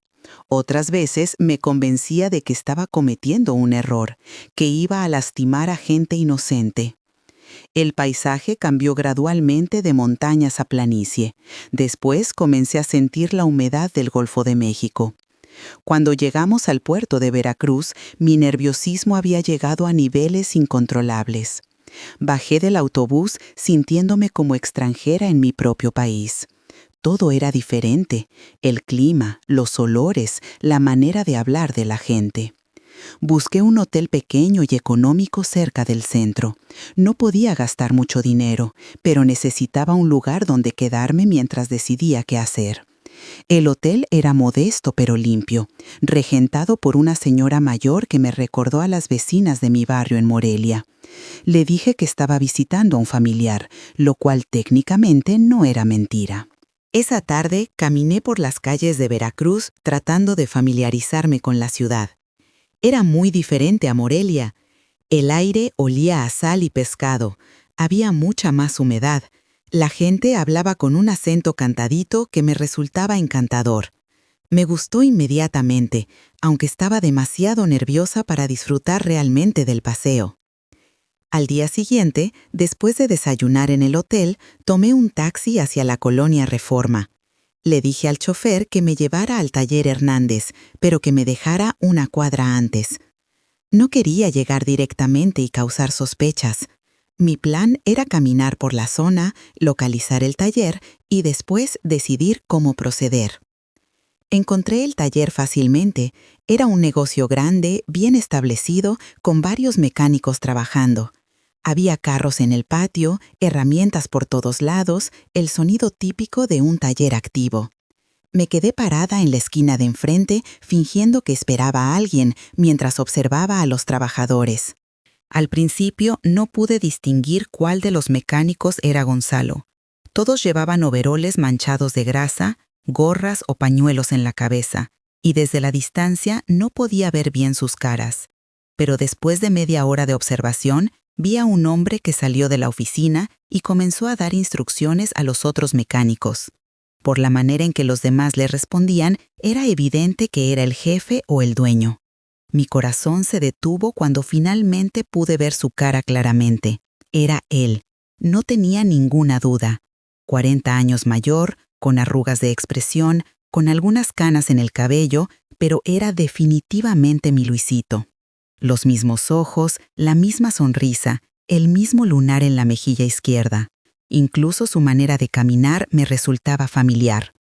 Otras veces me convencía de que estaba cometiendo un error, que iba a lastimar a gente inocente. El paisaje cambió gradualmente de montañas a planicie. Después comencé a sentir la humedad del Golfo de México. Cuando llegamos al puerto de Veracruz, mi nerviosismo había llegado a niveles incontrolables. Bajé del autobús sintiéndome como extranjera en mi propio país. Todo era diferente: el clima, los olores, la manera de hablar de la gente. Busqué un hotel pequeño y económico cerca del centro. No podía gastar mucho dinero, pero necesitaba un lugar donde quedarme mientras decidía qué hacer. El hotel era modesto pero limpio, regentado por una señora mayor que me recordó a las vecinas de mi barrio en Morelia. Le dije que estaba visitando a un familiar, lo cual técnicamente no era mentira. Esa tarde caminé por las calles de Veracruz tratando de familiarizarme con la ciudad. Era muy diferente a Morelia. El aire olía a sal y pescado, había mucha más humedad. La gente hablaba con un acento cantadito que me resultaba encantador. Me gustó inmediatamente, aunque estaba demasiado nerviosa para disfrutar realmente del paseo. Al día siguiente, después de desayunar en el hotel, tomé un taxi hacia la colonia Reforma. Le dije al chofer que me llevara al taller Hernández, pero que me dejara una cuadra antes. No quería llegar directamente y causar sospechas. Mi plan era caminar por la zona, localizar el taller y después decidir cómo proceder. Encontré el taller fácilmente. Era un negocio grande, bien establecido, con varios mecánicos trabajando. Había carros en el patio, herramientas por todos lados, el sonido típico de un taller activo. Me quedé parada en la esquina de enfrente, fingiendo que esperaba a alguien mientras observaba a los trabajadores. Al principio no pude distinguir cuál de los mecánicos era Gonzalo. Todos llevaban overoles manchados de grasa, gorras o pañuelos en la cabeza, y desde la distancia no podía ver bien sus caras. Pero después de media hora de observación, vi a un hombre que salió de la oficina y comenzó a dar instrucciones a los otros mecánicos. Por la manera en que los demás le respondían, era evidente que era el jefe o el dueño. Mi corazón se detuvo cuando finalmente pude ver su cara claramente. Era él. No tenía ninguna duda. 40 años mayor, con arrugas de expresión, con algunas canas en el cabello, pero era definitivamente mi Luisito. Los mismos ojos, la misma sonrisa, el mismo lunar en la mejilla izquierda. Incluso su manera de caminar me resultaba familiar.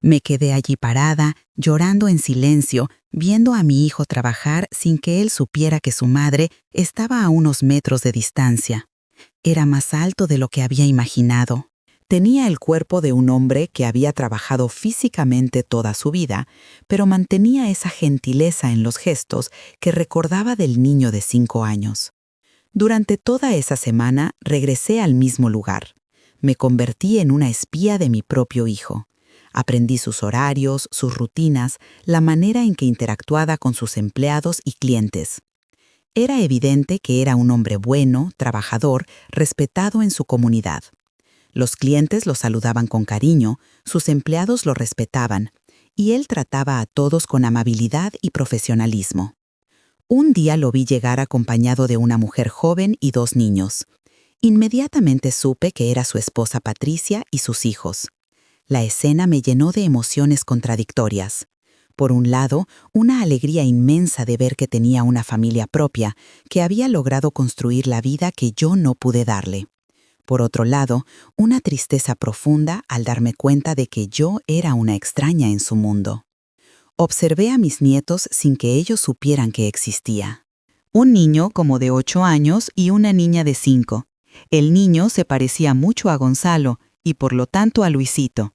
Me quedé allí parada, llorando en silencio, viendo a mi hijo trabajar sin que él supiera que su madre estaba a unos metros de distancia. Era más alto de lo que había imaginado. Tenía el cuerpo de un hombre que había trabajado físicamente toda su vida, pero mantenía esa gentileza en los gestos que recordaba del niño de 5 años. Durante toda esa semana regresé al mismo lugar. Me convertí en una espía de mi propio hijo. Aprendí sus horarios, sus rutinas, la manera en que interactuaba con sus empleados y clientes. Era evidente que era un hombre bueno, trabajador, respetado en su comunidad. Los clientes lo saludaban con cariño, sus empleados lo respetaban, y él trataba a todos con amabilidad y profesionalismo. Un día lo vi llegar acompañado de una mujer joven y 2 niños. Inmediatamente supe que era su esposa Patricia y sus hijos. La escena me llenó de emociones contradictorias. Por un lado, una alegría inmensa de ver que tenía una familia propia, que había logrado construir la vida que yo no pude darle. Por otro lado, una tristeza profunda al darme cuenta de que yo era una extraña en su mundo. Observé a mis nietos sin que ellos supieran que existía. Un niño como de 8 años y una niña de 5. El niño se parecía mucho a Gonzalo y por lo tanto a Luisito.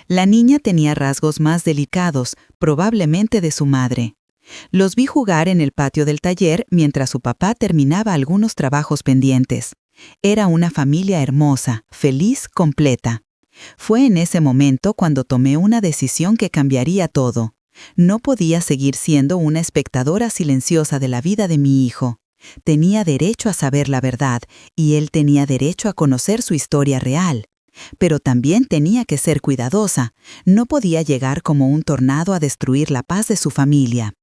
La niña tenía rasgos más delicados, probablemente de su madre. Los vi jugar en el patio del taller mientras su papá terminaba algunos trabajos pendientes. Era una familia hermosa, feliz, completa. Fue en ese momento cuando tomé una decisión que cambiaría todo. No podía seguir siendo una espectadora silenciosa de la vida de mi hijo. Tenía derecho a saber la verdad y él tenía derecho a conocer su historia real. Pero también tenía que ser cuidadosa. No podía llegar como un tornado a destruir la paz de su familia.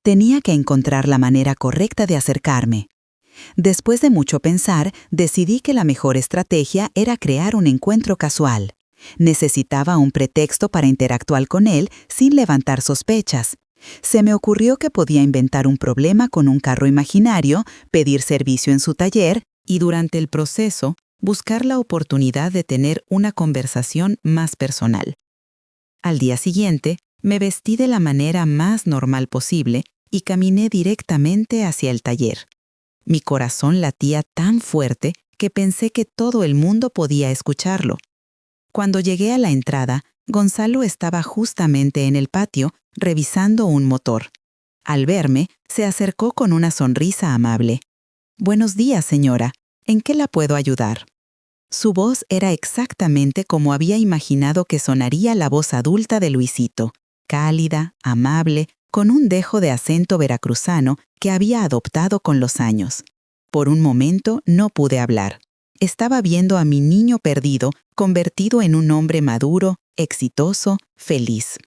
Tenía que encontrar la manera correcta de acercarme. Después de mucho pensar, decidí que la mejor estrategia era crear un encuentro casual. Necesitaba un pretexto para interactuar con él sin levantar sospechas. Se me ocurrió que podía inventar un problema con un carro imaginario, pedir servicio en su taller y durante el proceso buscar la oportunidad de tener una conversación más personal. Al día siguiente, me vestí de la manera más normal posible y caminé directamente hacia el taller. Mi corazón latía tan fuerte que pensé que todo el mundo podía escucharlo. Cuando llegué a la entrada, Gonzalo estaba justamente en el patio, revisando un motor. Al verme, se acercó con una sonrisa amable. «Buenos días, señora. ¿En qué la puedo ayudar?» Su voz era exactamente como había imaginado que sonaría la voz adulta de Luisito, cálida, amable, con un dejo de acento veracruzano que había adoptado con los años. Por un momento no pude hablar. Estaba viendo a mi niño perdido, convertido en un hombre maduro, exitoso, feliz.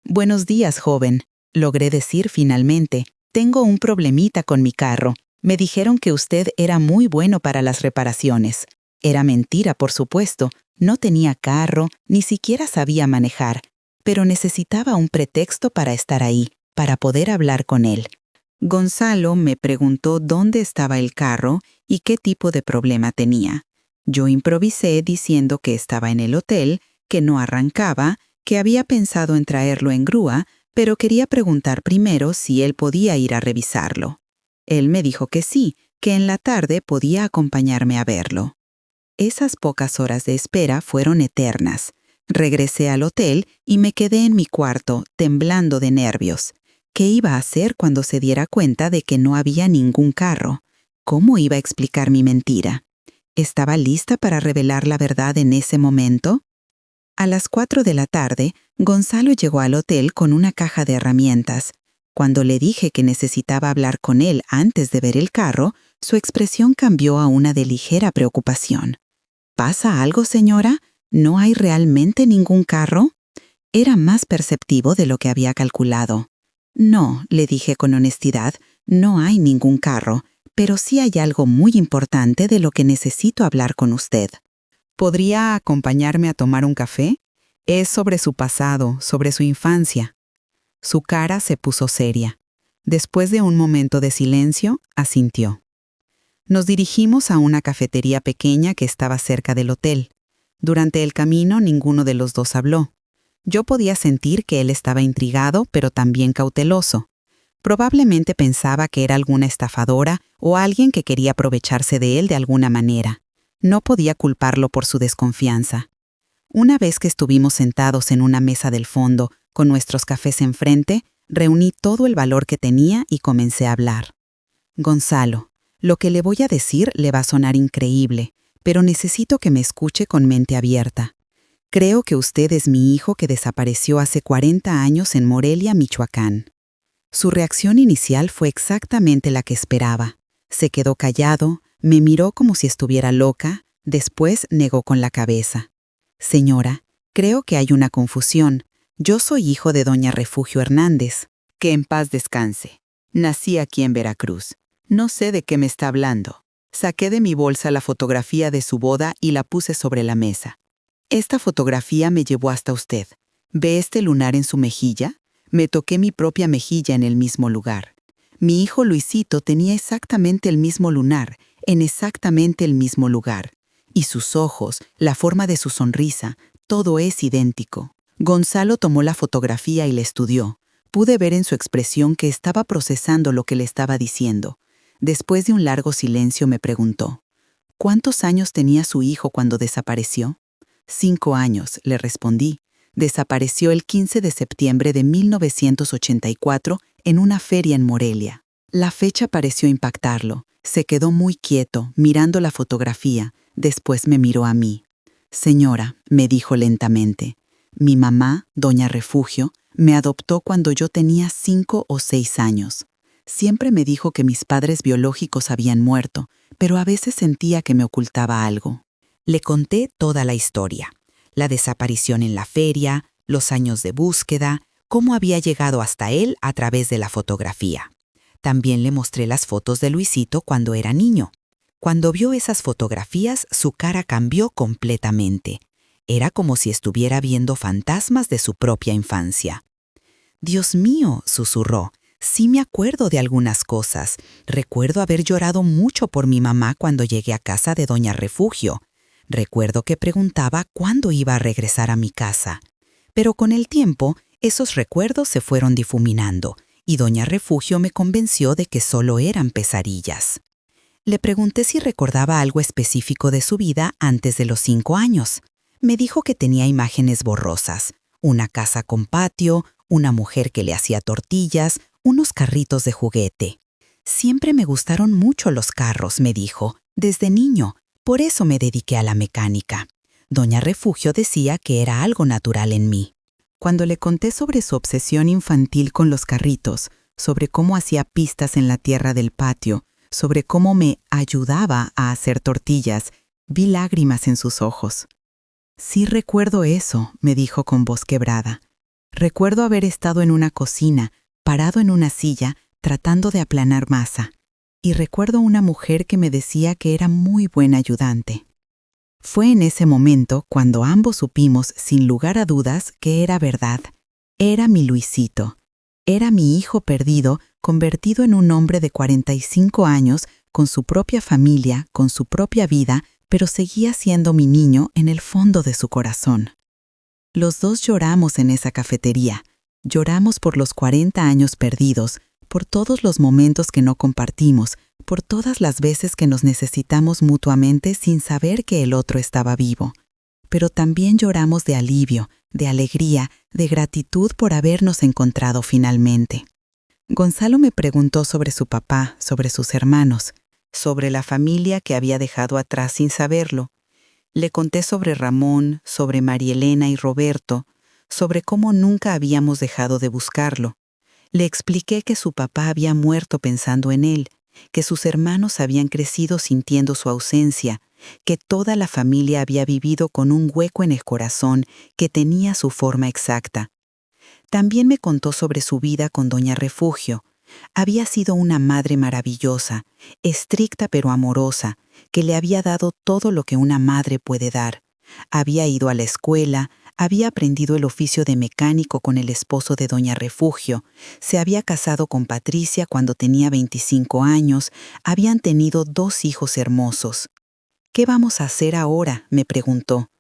«Buenos días, joven», logré decir finalmente. «Tengo un problemita con mi carro. Me dijeron que usted era muy bueno para las reparaciones». Era mentira, por supuesto. No tenía carro, ni siquiera sabía manejar, pero necesitaba un pretexto para estar ahí, para poder hablar con él. Gonzalo me preguntó dónde estaba el carro y qué tipo de problema tenía. Yo improvisé diciendo que estaba en el hotel, que no arrancaba, que había pensado en traerlo en grúa, pero quería preguntar primero si él podía ir a revisarlo. Él me dijo que sí, que en la tarde podía acompañarme a verlo. Esas pocas horas de espera fueron eternas. Regresé al hotel y me quedé en mi cuarto, temblando de nervios. ¿Qué iba a hacer cuando se diera cuenta de que no había ningún carro? ¿Cómo iba a explicar mi mentira? ¿Estaba lista para revelar la verdad en ese momento? A las 4 de la tarde, Gonzalo llegó al hotel con una caja de herramientas. Cuando le dije que necesitaba hablar con él antes de ver el carro, su expresión cambió a una de ligera preocupación. ¿Pasa algo, señora? ¿No hay realmente ningún carro? Era más perceptivo de lo que había calculado. No, le dije con honestidad, no hay ningún carro, pero sí hay algo muy importante de lo que necesito hablar con usted. ¿Podría acompañarme a tomar un café? Es sobre su pasado, sobre su infancia. Su cara se puso seria. Después de un momento de silencio, asintió. Nos dirigimos a una cafetería pequeña que estaba cerca del hotel. Durante el camino ninguno de los dos habló. Yo podía sentir que él estaba intrigado, pero también cauteloso. Probablemente pensaba que era alguna estafadora o alguien que quería aprovecharse de él de alguna manera. No podía culparlo por su desconfianza. Una vez que estuvimos sentados en una mesa del fondo, con nuestros cafés enfrente, reuní todo el valor que tenía y comencé a hablar. Gonzalo, lo que le voy a decir le va a sonar increíble, pero necesito que me escuche con mente abierta. Creo que usted es mi hijo que desapareció hace 40 años en Morelia, Michoacán. Su reacción inicial fue exactamente la que esperaba. Se quedó callado, me miró como si estuviera loca, después negó con la cabeza. Señora, creo que hay una confusión. Yo soy hijo de doña Refugio Hernández. Que en paz descanse. Nací aquí en Veracruz. No sé de qué me está hablando. Saqué de mi bolsa la fotografía de su boda y la puse sobre la mesa. Esta fotografía me llevó hasta usted. ¿Ve este lunar en su mejilla? Me toqué mi propia mejilla en el mismo lugar. Mi hijo Luisito tenía exactamente el mismo lunar, en exactamente el mismo lugar. Y sus ojos, la forma de su sonrisa, todo es idéntico. Gonzalo tomó la fotografía y la estudió. Pude ver en su expresión que estaba procesando lo que le estaba diciendo. Después de un largo silencio me preguntó, ¿cuántos años tenía su hijo cuando desapareció? 5 años, le respondí. Desapareció el 15 de septiembre de 1984 en una feria en Morelia. La fecha pareció impactarlo. Se quedó muy quieto, mirando la fotografía. Después me miró a mí. Señora, me dijo lentamente, mi mamá, doña Refugio, me adoptó cuando yo tenía 5 o 6 años. Siempre me dijo que mis padres biológicos habían muerto, pero a veces sentía que me ocultaba algo. Le conté toda la historia. La desaparición en la feria, los años de búsqueda, cómo había llegado hasta él a través de la fotografía. También le mostré las fotos de Luisito cuando era niño. Cuando vio esas fotografías, su cara cambió completamente. Era como si estuviera viendo fantasmas de su propia infancia. «Dios mío», susurró, «sí me acuerdo de algunas cosas. Recuerdo haber llorado mucho por mi mamá cuando llegué a casa de doña Refugio. Recuerdo que preguntaba cuándo iba a regresar a mi casa. Pero con el tiempo, esos recuerdos se fueron difuminando, y doña Refugio me convenció de que solo eran pesadillas». Le pregunté si recordaba algo específico de su vida antes de los 5 años. Me dijo que tenía imágenes borrosas, una casa con patio, una mujer que le hacía tortillas, unos carritos de juguete. «Siempre me gustaron mucho los carros», me dijo, «desde niño. Por eso me dediqué a la mecánica». Doña Refugio decía que era algo natural en mí. Cuando le conté sobre su obsesión infantil con los carritos, sobre cómo hacía pistas en la tierra del patio, sobre cómo me ayudaba a hacer tortillas, vi lágrimas en sus ojos. «Sí recuerdo eso», me dijo con voz quebrada. «Recuerdo haber estado en una cocina, parado en una silla, tratando de aplanar masa. Y recuerdo una mujer que me decía que era muy buena ayudante». Fue en ese momento cuando ambos supimos, sin lugar a dudas, que era verdad. Era mi Luisito. Era mi hijo perdido, convertido en un hombre de 45 años, con su propia familia, con su propia vida, pero seguía siendo mi niño en el fondo de su corazón. Los dos lloramos en esa cafetería. Lloramos por los 40 años perdidos, por todos los momentos que no compartimos, por todas las veces que nos necesitamos mutuamente sin saber que el otro estaba vivo. Pero también lloramos de alivio, de alegría, de gratitud por habernos encontrado finalmente. Gonzalo me preguntó sobre su papá, sobre sus hermanos, sobre la familia que había dejado atrás sin saberlo. Le conté sobre Ramón, sobre María Elena y Roberto, sobre cómo nunca habíamos dejado de buscarlo. Le expliqué que su papá había muerto pensando en él, que sus hermanos habían crecido sintiendo su ausencia, que toda la familia había vivido con un hueco en el corazón que tenía su forma exacta. También me contó sobre su vida con doña Refugio. Había sido una madre maravillosa, estricta pero amorosa, que le había dado todo lo que una madre puede dar. Había ido a la escuela, había aprendido el oficio de mecánico con el esposo de doña Refugio, se había casado con Patricia cuando tenía 25 años, habían tenido 2 hijos hermosos. «¿Qué vamos a hacer ahora?», me preguntó.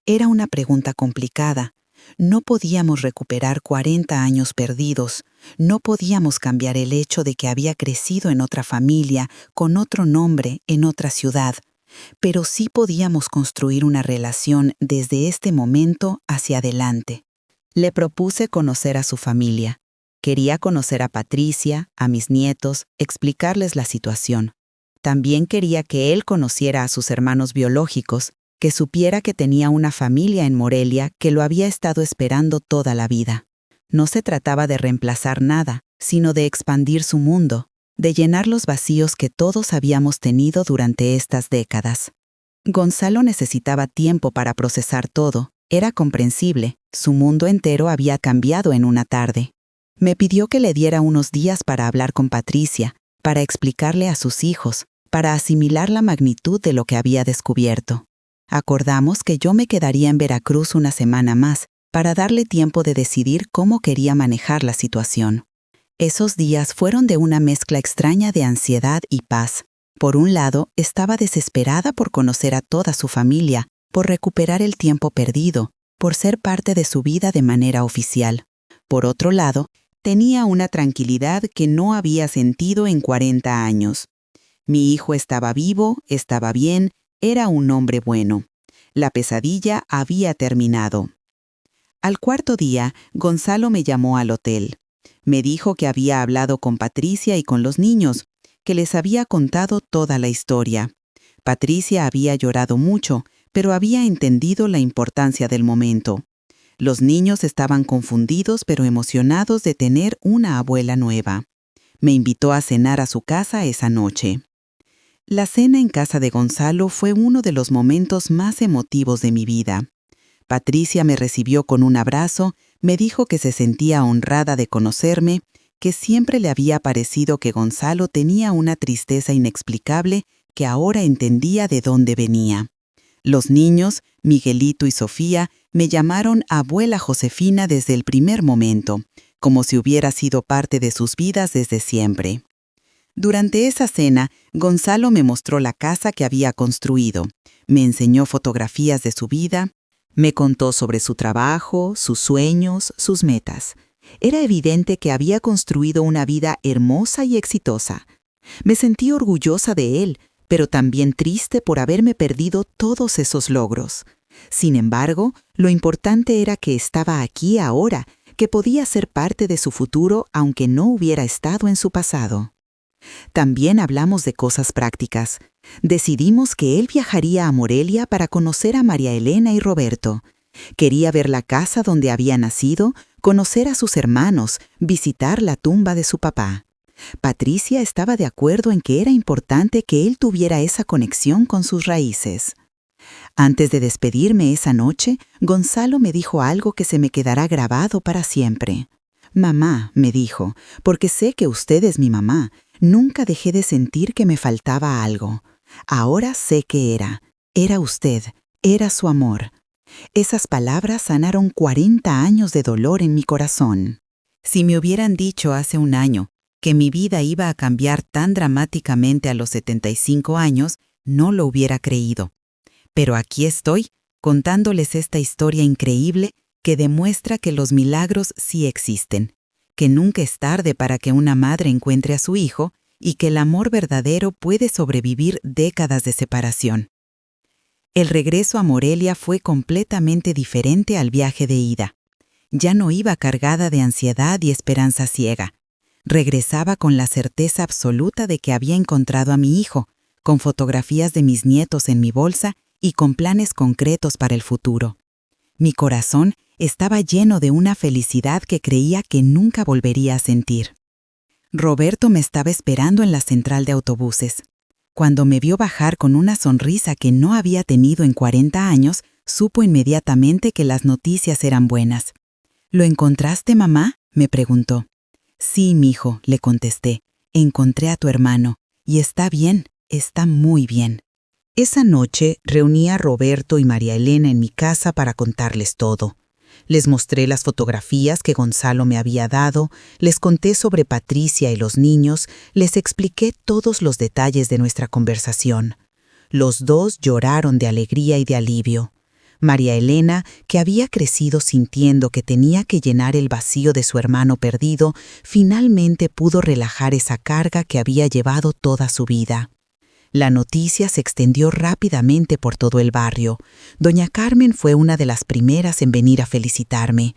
Era una pregunta complicada. No podíamos recuperar 40 años perdidos, no podíamos cambiar el hecho de que había crecido en otra familia, con otro nombre, en otra ciudad, pero sí podíamos construir una relación desde este momento hacia adelante. Le propuse conocer a su familia. Quería conocer a Patricia, a mis nietos, explicarles la situación. También quería que él conociera a sus hermanos biológicos, que supiera que tenía una familia en Morelia que lo había estado esperando toda la vida. No se trataba de reemplazar nada, sino de expandir su mundo, de llenar los vacíos que todos habíamos tenido durante estas décadas. Gonzalo necesitaba tiempo para procesar todo. Era comprensible, su mundo entero había cambiado en una tarde. Me pidió que le diera unos días para hablar con Patricia, para explicarle a sus hijos, para asimilar la magnitud de lo que había descubierto. Acordamos que yo me quedaría en Veracruz una semana más, para darle tiempo de decidir cómo quería manejar la situación. Esos días fueron de una mezcla extraña de ansiedad y paz. Por un lado, estaba desesperada por conocer a toda su familia, por recuperar el tiempo perdido, por ser parte de su vida de manera oficial. Por otro lado, tenía una tranquilidad que no había sentido en 40 años. Mi hijo estaba vivo, estaba bien, era un hombre bueno. La pesadilla había terminado. Al cuarto día, Gonzalo me llamó al hotel. Me dijo que había hablado con Patricia y con los niños, que les había contado toda la historia. Patricia había llorado mucho, pero había entendido la importancia del momento. Los niños estaban confundidos pero emocionados de tener una abuela nueva. Me invitó a cenar a su casa esa noche. La cena en casa de Gonzalo fue uno de los momentos más emotivos de mi vida. Patricia me recibió con un abrazo, me dijo que se sentía honrada de conocerme, que siempre le había parecido que Gonzalo tenía una tristeza inexplicable que ahora entendía de dónde venía. Los niños, Miguelito y Sofía, me llamaron abuela Josefina desde el primer momento, como si hubiera sido parte de sus vidas desde siempre. Durante esa cena, Gonzalo me mostró la casa que había construido, me enseñó fotografías de su vida, me contó sobre su trabajo, sus sueños, sus metas. Era evidente que había construido una vida hermosa y exitosa. Me sentí orgullosa de él, pero también triste por haberme perdido todos esos logros. Sin embargo, lo importante era que estaba aquí ahora, que podía ser parte de su futuro aunque no hubiera estado en su pasado. También hablamos de cosas prácticas. Decidimos que él viajaría a Morelia para conocer a María Elena y Roberto. Quería ver la casa donde había nacido, conocer a sus hermanos, visitar la tumba de su papá. Patricia estaba de acuerdo en que era importante que él tuviera esa conexión con sus raíces. Antes de despedirme esa noche, Gonzalo me dijo algo que se me quedará grabado para siempre. «Mamá», me dijo, «porque sé que usted es mi mamá. Nunca dejé de sentir que me faltaba algo. Ahora sé que era usted, era su amor». Esas palabras sanaron 40 años de dolor en mi corazón. Si me hubieran dicho hace un año que mi vida iba a cambiar tan dramáticamente a los 75 años, no lo hubiera creído. Pero aquí estoy, contándoles esta historia increíble que demuestra que los milagros sí existen, que nunca es tarde para que una madre encuentre a su hijo y que el amor verdadero puede sobrevivir décadas de separación. El regreso a Morelia fue completamente diferente al viaje de ida. Ya no iba cargada de ansiedad y esperanza ciega. Regresaba con la certeza absoluta de que había encontrado a mi hijo, con fotografías de mis nietos en mi bolsa y con planes concretos para el futuro. Mi corazón estaba lleno de una felicidad que creía que nunca volvería a sentir. Roberto me estaba esperando en la central de autobuses. Cuando me vio bajar con una sonrisa que no había tenido en 40 años, supo inmediatamente que las noticias eran buenas. «¿Lo encontraste, mamá?», me preguntó. «Sí, mijo», le contesté. «Encontré a tu hermano. Y está bien, está muy bien». Esa noche reuní a Roberto y María Elena en mi casa para contarles todo. Les mostré las fotografías que Gonzalo me había dado, les conté sobre Patricia y los niños, les expliqué todos los detalles de nuestra conversación. Los dos lloraron de alegría y de alivio. María Elena, que había crecido sintiendo que tenía que llenar el vacío de su hermano perdido, finalmente pudo relajar esa carga que había llevado toda su vida. La noticia se extendió rápidamente por todo el barrio. Doña Carmen fue una de las primeras en venir a felicitarme.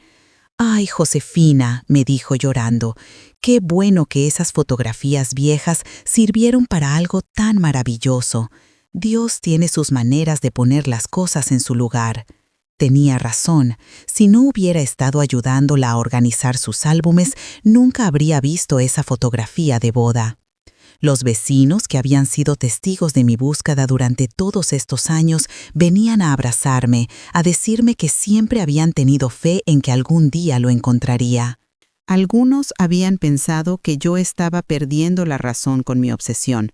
«Ay, Josefina», me dijo llorando, «qué bueno que esas fotografías viejas sirvieron para algo tan maravilloso. Dios tiene sus maneras de poner las cosas en su lugar». Tenía razón. Si no hubiera estado ayudándola a organizar sus álbumes, nunca habría visto esa fotografía de boda. Los vecinos, que habían sido testigos de mi búsqueda durante todos estos años, venían a abrazarme, a decirme que siempre habían tenido fe en que algún día lo encontraría. Algunos habían pensado que yo estaba perdiendo la razón con mi obsesión,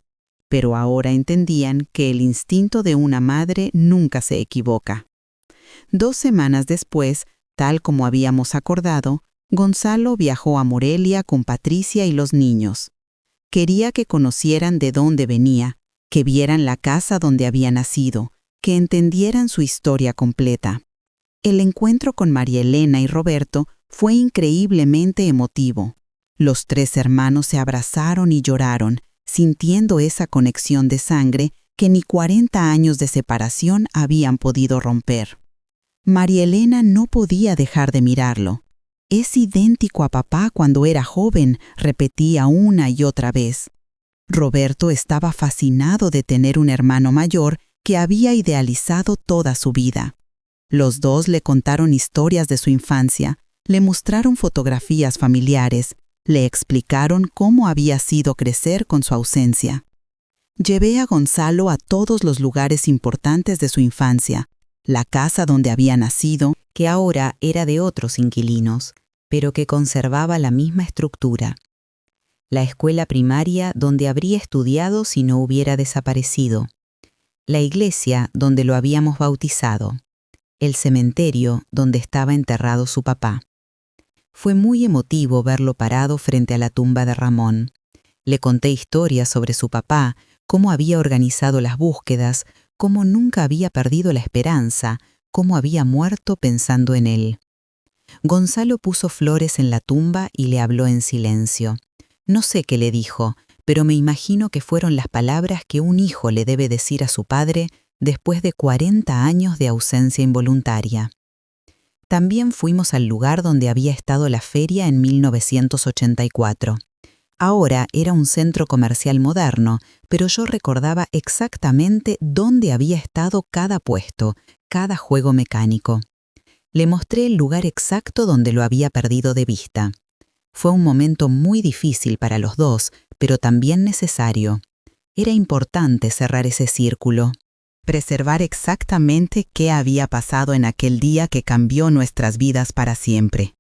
pero ahora entendían que el instinto de una madre nunca se equivoca. 2 semanas después, Tal como habíamos acordado, Gonzalo viajó a Morelia con Patricia y los niños. Quería que conocieran de dónde venía, que vieran la casa donde había nacido, que entendieran su historia completa. El encuentro con María Elena y Roberto fue increíblemente emotivo. Los tres hermanos se abrazaron y lloraron, sintiendo esa conexión de sangre que ni 40 años de separación habían podido romper. María Elena no podía dejar de mirarlo. «Es idéntico a papá cuando era joven», repetía una y otra vez. Roberto estaba fascinado de tener un hermano mayor que había idealizado toda su vida. Los dos le contaron historias de su infancia, le mostraron fotografías familiares, le explicaron cómo había sido crecer con su ausencia. Llevé a Gonzalo a todos los lugares importantes de su infancia, la casa donde había nacido, que ahora era de otros inquilinos, pero que conservaba la misma estructura. La escuela primaria donde habría estudiado si no hubiera desaparecido. La iglesia donde lo habíamos bautizado. El cementerio donde estaba enterrado su papá. Fue muy emotivo verlo parado frente a la tumba de Ramón. Le conté historias sobre su papá, cómo había organizado las búsquedas, cómo nunca había perdido la esperanza, cómo había muerto pensando en él. Gonzalo puso flores en la tumba y le habló en silencio. No sé qué le dijo, pero me imagino que fueron las palabras que un hijo le debe decir a su padre después de 40 años de ausencia involuntaria. También fuimos al lugar donde había estado la feria en 1984. Ahora era un centro comercial moderno, pero yo recordaba exactamente dónde había estado cada puesto, cada juego mecánico. Le mostré el lugar exacto donde lo había perdido de vista. Fue un momento muy difícil para los dos, pero también necesario. Era importante cerrar ese círculo, preservar exactamente qué había pasado en aquel día que cambió nuestras vidas para siempre.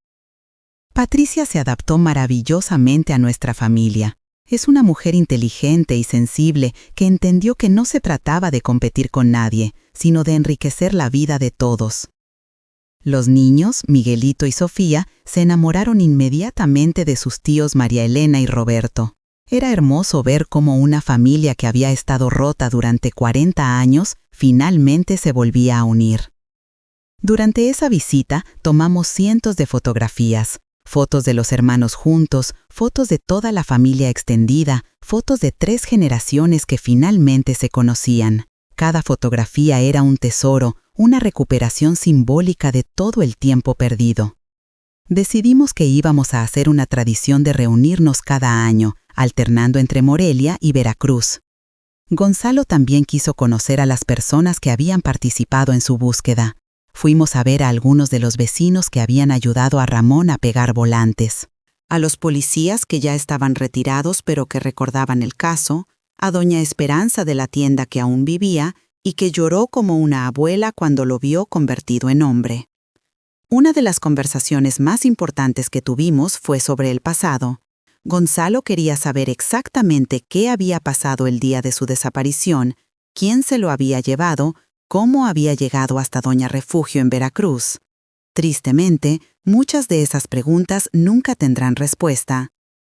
Patricia se adaptó maravillosamente a nuestra familia. Es una mujer inteligente y sensible que entendió que no se trataba de competir con nadie, sino de enriquecer la vida de todos. Los niños, Miguelito y Sofía, se enamoraron inmediatamente de sus tíos María Elena y Roberto. Era hermoso ver cómo una familia que había estado rota durante 40 años finalmente se volvía a unir. Durante esa visita tomamos cientos de fotografías, fotos de los hermanos juntos, fotos de toda la familia extendida, fotos de 3 generaciones que finalmente se conocían. Cada fotografía era un tesoro, una recuperación simbólica de todo el tiempo perdido. Decidimos que íbamos a hacer una tradición de reunirnos cada año, alternando entre Morelia y Veracruz. Gonzalo también quiso conocer a las personas que habían participado en su búsqueda. Fuimos a ver a algunos de los vecinos que habían ayudado a Ramón a pegar volantes, a los policías que ya estaban retirados pero que recordaban el caso, a doña Esperanza de la tienda que aún vivía y que lloró como una abuela cuando lo vio convertido en hombre. Una de las conversaciones más importantes que tuvimos fue sobre el pasado. Gonzalo quería saber exactamente qué había pasado el día de su desaparición, quién se lo había llevado, cómo había llegado hasta Doña Refugio en Veracruz. Tristemente, muchas de esas preguntas nunca tendrán respuesta.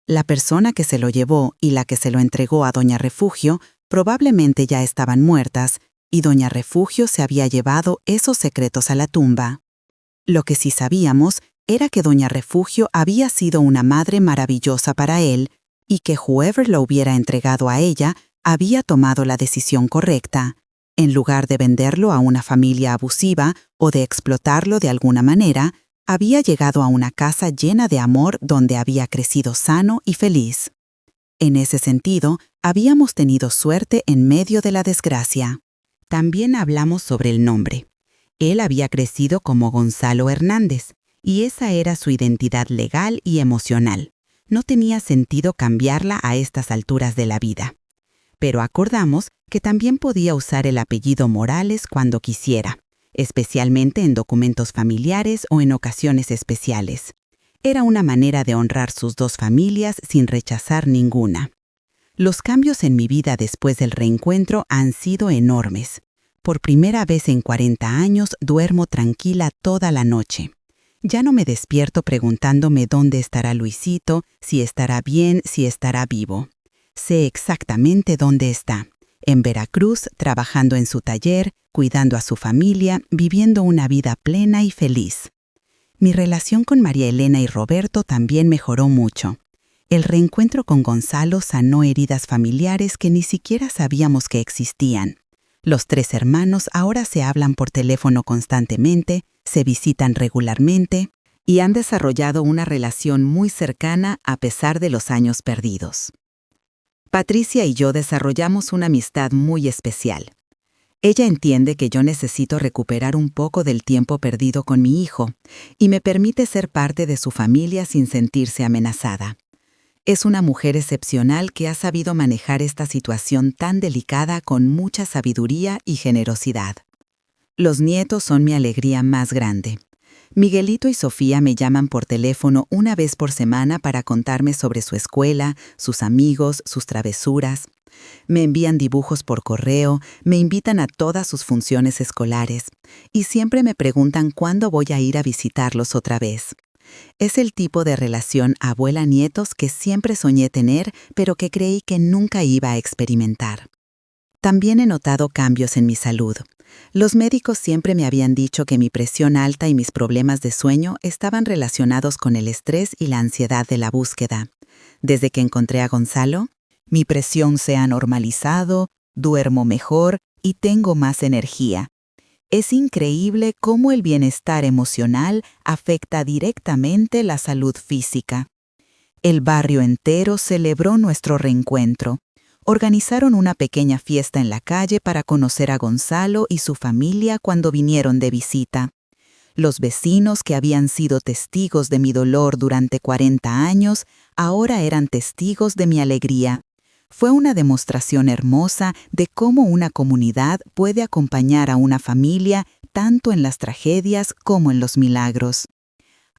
La persona que se lo llevó y la que se lo entregó a Doña Refugio probablemente ya estaban muertas, y Doña Refugio se había llevado esos secretos a la tumba. Lo que sí sabíamos era que Doña Refugio había sido una madre maravillosa para él y que whoever lo hubiera entregado a ella había tomado la decisión correcta. En lugar de venderlo a una familia abusiva o de explotarlo de alguna manera, había llegado a una casa llena de amor donde había crecido sano y feliz. En ese sentido, habíamos tenido suerte en medio de la desgracia. También hablamos sobre el nombre. Él había crecido como Gonzalo Hernández, y esa era su identidad legal y emocional. No tenía sentido cambiarla a estas alturas de la vida. Pero acordamos que también podía usar el apellido Morales cuando quisiera, especialmente en documentos familiares o en ocasiones especiales. Era una manera de honrar sus dos familias sin rechazar ninguna. Los cambios en mi vida después del reencuentro han sido enormes. Por primera vez en 40 años duermo tranquila toda la noche. Ya no me despierto preguntándome dónde estará Luisito, si estará bien, si estará vivo. Sé exactamente dónde está. En Veracruz, trabajando en su taller, cuidando a su familia, viviendo una vida plena y feliz. Mi relación con María Elena y Roberto también mejoró mucho. El reencuentro con Gonzalo sanó heridas familiares que ni siquiera sabíamos que existían. Los 3 hermanos ahora se hablan por teléfono constantemente, se visitan regularmente y han desarrollado una relación muy cercana a pesar de los años perdidos. Patricia y yo desarrollamos una amistad muy especial. Ella entiende que yo necesito recuperar un poco del tiempo perdido con mi hijo y me permite ser parte de su familia sin sentirse amenazada. Es una mujer excepcional que ha sabido manejar esta situación tan delicada con mucha sabiduría y generosidad. Los nietos son mi alegría más grande. Miguelito y Sofía me llaman por teléfono una vez por semana para contarme sobre su escuela, sus amigos, sus travesuras. Me envían dibujos por correo, me invitan a todas sus funciones escolares y siempre me preguntan cuándo voy a ir a visitarlos otra vez. Es el tipo de relación abuela-nietos que siempre soñé tener, pero que creí que nunca iba a experimentar. También he notado cambios en mi salud. Los médicos siempre me habían dicho que mi presión alta y mis problemas de sueño estaban relacionados con el estrés y la ansiedad de la búsqueda. Desde que encontré a Gonzalo, mi presión se ha normalizado, duermo mejor y tengo más energía. Es increíble cómo el bienestar emocional afecta directamente la salud física. El barrio entero celebró nuestro reencuentro. Organizaron una pequeña fiesta en la calle para conocer a Gonzalo y su familia cuando vinieron de visita. Los vecinos que habían sido testigos de mi dolor durante 40 años, ahora eran testigos de mi alegría. Fue una demostración hermosa de cómo una comunidad puede acompañar a una familia tanto en las tragedias como en los milagros.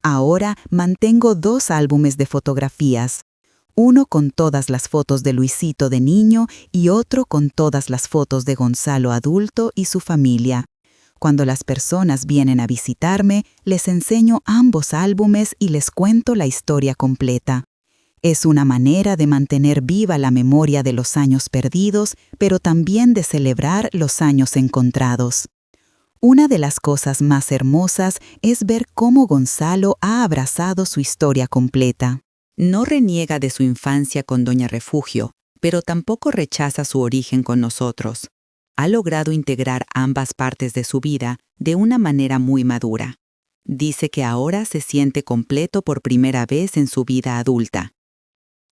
Ahora mantengo 2 álbumes de fotografías. Uno con todas las fotos de Luisito de niño y otro con todas las fotos de Gonzalo adulto y su familia. Cuando las personas vienen a visitarme, les enseño ambos álbumes y les cuento la historia completa. Es una manera de mantener viva la memoria de los años perdidos, pero también de celebrar los años encontrados. Una de las cosas más hermosas es ver cómo Gonzalo ha abrazado su historia completa. No reniega de su infancia con Doña Refugio, pero tampoco rechaza su origen con nosotros. Ha logrado integrar ambas partes de su vida de una manera muy madura. Dice que ahora se siente completo por primera vez en su vida adulta.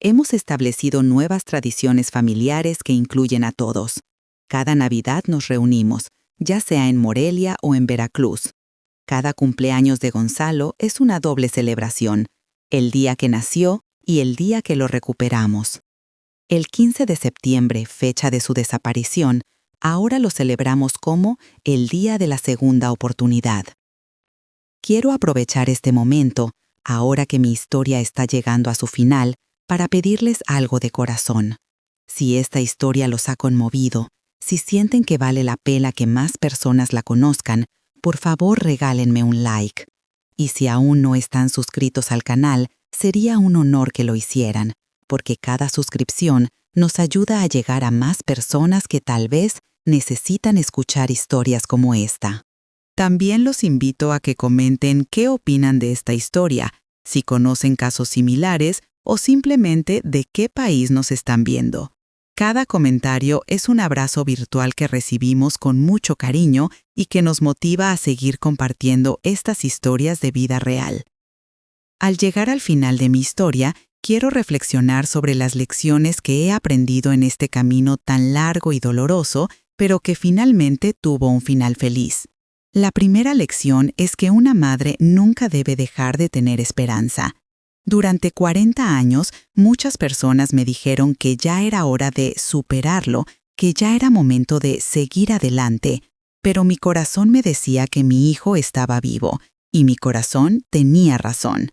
Hemos establecido nuevas tradiciones familiares que incluyen a todos. Cada Navidad nos reunimos, ya sea en Morelia o en Veracruz. Cada cumpleaños de Gonzalo es una doble celebración, el día que nació y el día que lo recuperamos. El 15 de septiembre, fecha de su desaparición, ahora lo celebramos como el Día de la Segunda Oportunidad. Quiero aprovechar este momento, ahora que mi historia está llegando a su final, para pedirles algo de corazón. Si esta historia los ha conmovido, si sienten que vale la pena que más personas la conozcan, por favor regálenme un like. Y si aún no están suscritos al canal, sería un honor que lo hicieran, porque cada suscripción nos ayuda a llegar a más personas que tal vez necesitan escuchar historias como esta. También los invito a que comenten qué opinan de esta historia, si conocen casos similares o simplemente de qué país nos están viendo. Cada comentario es un abrazo virtual que recibimos con mucho cariño y que nos motiva a seguir compartiendo estas historias de vida real. Al llegar al final de mi historia, quiero reflexionar sobre las lecciones que he aprendido en este camino tan largo y doloroso, pero que finalmente tuvo un final feliz. La primera lección es que una madre nunca debe dejar de tener esperanza. Durante 40 años, muchas personas me dijeron que ya era hora de superarlo, que ya era momento de seguir adelante, pero mi corazón me decía que mi hijo estaba vivo, y mi corazón tenía razón.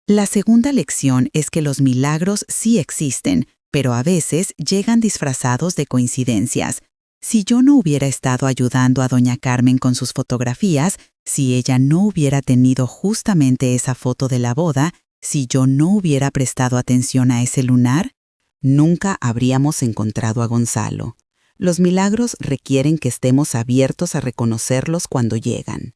La segunda lección es que los milagros sí existen, pero a veces llegan disfrazados de coincidencias. Si yo no hubiera estado ayudando a doña Carmen con sus fotografías, Si ella no hubiera tenido justamente esa foto de la boda, si yo no hubiera prestado atención a ese lunar, nunca habríamos encontrado a Gonzalo. Los milagros requieren que estemos abiertos a reconocerlos cuando llegan.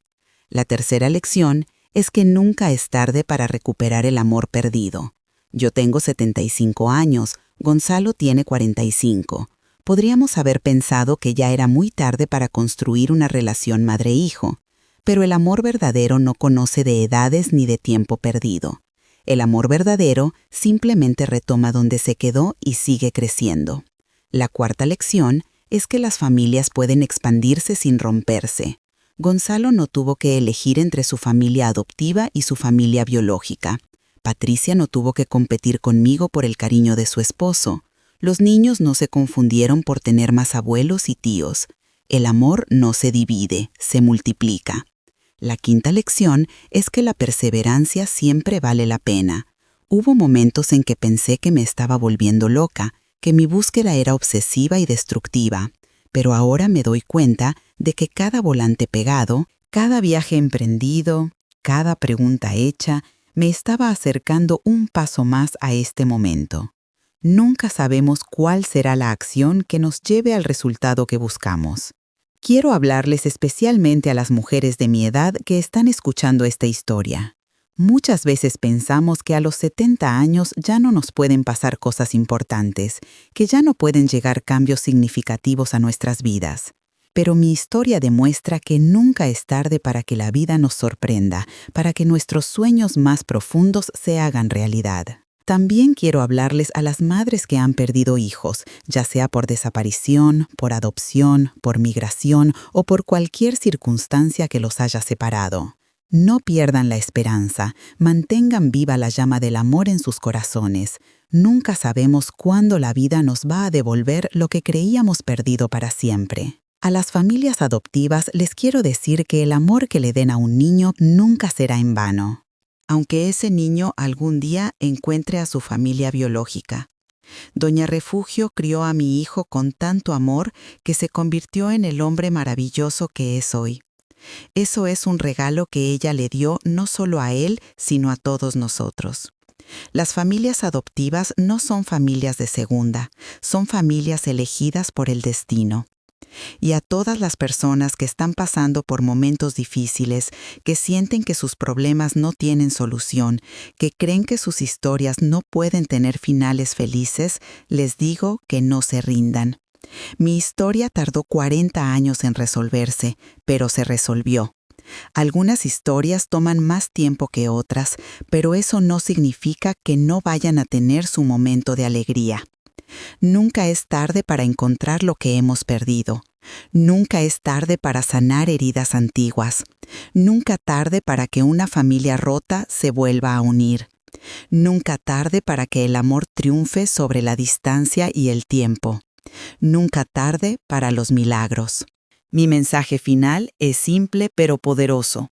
La tercera lección es que nunca es tarde para recuperar el amor perdido. Yo tengo 75 años, Gonzalo tiene 45. Podríamos haber pensado que ya era muy tarde para construir una relación madre-hijo, pero el amor verdadero no conoce de edades ni de tiempo perdido. El amor verdadero simplemente retoma donde se quedó y sigue creciendo. La cuarta lección es que las familias pueden expandirse sin romperse. Gonzalo no tuvo que elegir entre su familia adoptiva y su familia biológica. Patricia no tuvo que competir conmigo por el cariño de su esposo. Los niños no se confundieron por tener más abuelos y tíos. El amor no se divide, se multiplica. La quinta lección es que la perseverancia siempre vale la pena. Hubo momentos en que pensé que me estaba volviendo loca, que mi búsqueda era obsesiva y destructiva, pero ahora me doy cuenta de que cada volante pegado, cada viaje emprendido, cada pregunta hecha, me estaba acercando un paso más a este momento. Nunca sabemos cuál será la acción que nos lleve al resultado que buscamos. Quiero hablarles especialmente a las mujeres de mi edad que están escuchando esta historia. Muchas veces pensamos que a los 70 años ya no nos pueden pasar cosas importantes, que ya no pueden llegar cambios significativos a nuestras vidas. Pero mi historia demuestra que nunca es tarde para que la vida nos sorprenda, para que nuestros sueños más profundos se hagan realidad. También quiero hablarles a las madres que han perdido hijos, ya sea por desaparición, por adopción, por migración o por cualquier circunstancia que los haya separado. No pierdan la esperanza, mantengan viva la llama del amor en sus corazones. Nunca sabemos cuándo la vida nos va a devolver lo que creíamos perdido para siempre. A las familias adoptivas les quiero decir que el amor que le den a un niño nunca será en vano, aunque ese niño algún día encuentre a su familia biológica. Doña Refugio crió a mi hijo con tanto amor que se convirtió en el hombre maravilloso que es hoy. Eso es un regalo que ella le dio no solo a él, sino a todos nosotros. Las familias adoptivas no son familias de segunda, son familias elegidas por el destino. Y a todas las personas que están pasando por momentos difíciles, que sienten que sus problemas no tienen solución, que creen que sus historias no pueden tener finales felices, les digo que no se rindan. Mi historia tardó 40 años en resolverse, pero se resolvió. Algunas historias toman más tiempo que otras, pero eso no significa que no vayan a tener su momento de alegría. Nunca es tarde para encontrar lo que hemos perdido. Nunca es tarde para sanar heridas antiguas. Nunca tarde para que una familia rota se vuelva a unir. Nunca tarde para que el amor triunfe sobre la distancia y el tiempo. Nunca tarde para los milagros. Mi mensaje final es simple pero poderoso.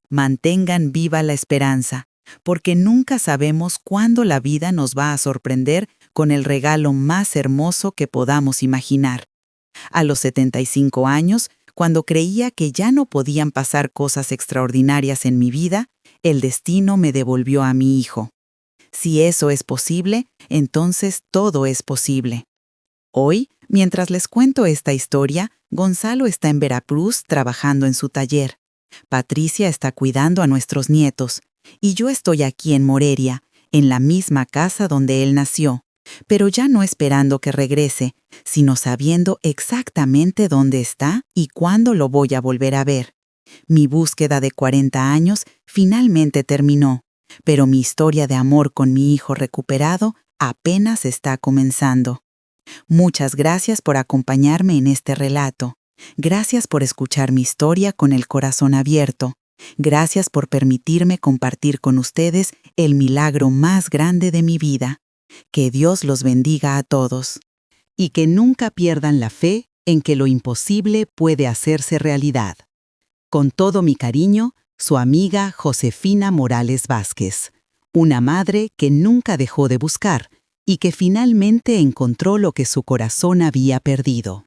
Mantengan viva la esperanza, porque nunca sabemos cuándo la vida nos va a sorprender con el regalo más hermoso que podamos imaginar. A los 75 años, cuando creía que ya no podían pasar cosas extraordinarias en mi vida, el destino me devolvió a mi hijo. Si eso es posible, entonces todo es posible. Hoy, mientras les cuento esta historia, Gonzalo está en Veracruz trabajando en su taller. Patricia está cuidando a nuestros nietos. Y yo estoy aquí en Morelia, en la misma casa donde él nació, pero ya no esperando que regrese, sino sabiendo exactamente dónde está y cuándo lo voy a volver a ver. Mi búsqueda de 40 años finalmente terminó, pero mi historia de amor con mi hijo recuperado apenas está comenzando. Muchas gracias por acompañarme en este relato. Gracias por escuchar mi historia con el corazón abierto. Gracias por permitirme compartir con ustedes el milagro más grande de mi vida. Que Dios los bendiga a todos. Y que nunca pierdan la fe en que lo imposible puede hacerse realidad. Con todo mi cariño, su amiga Josefina Morales Vázquez. Una madre que nunca dejó de buscar y que finalmente encontró lo que su corazón había perdido.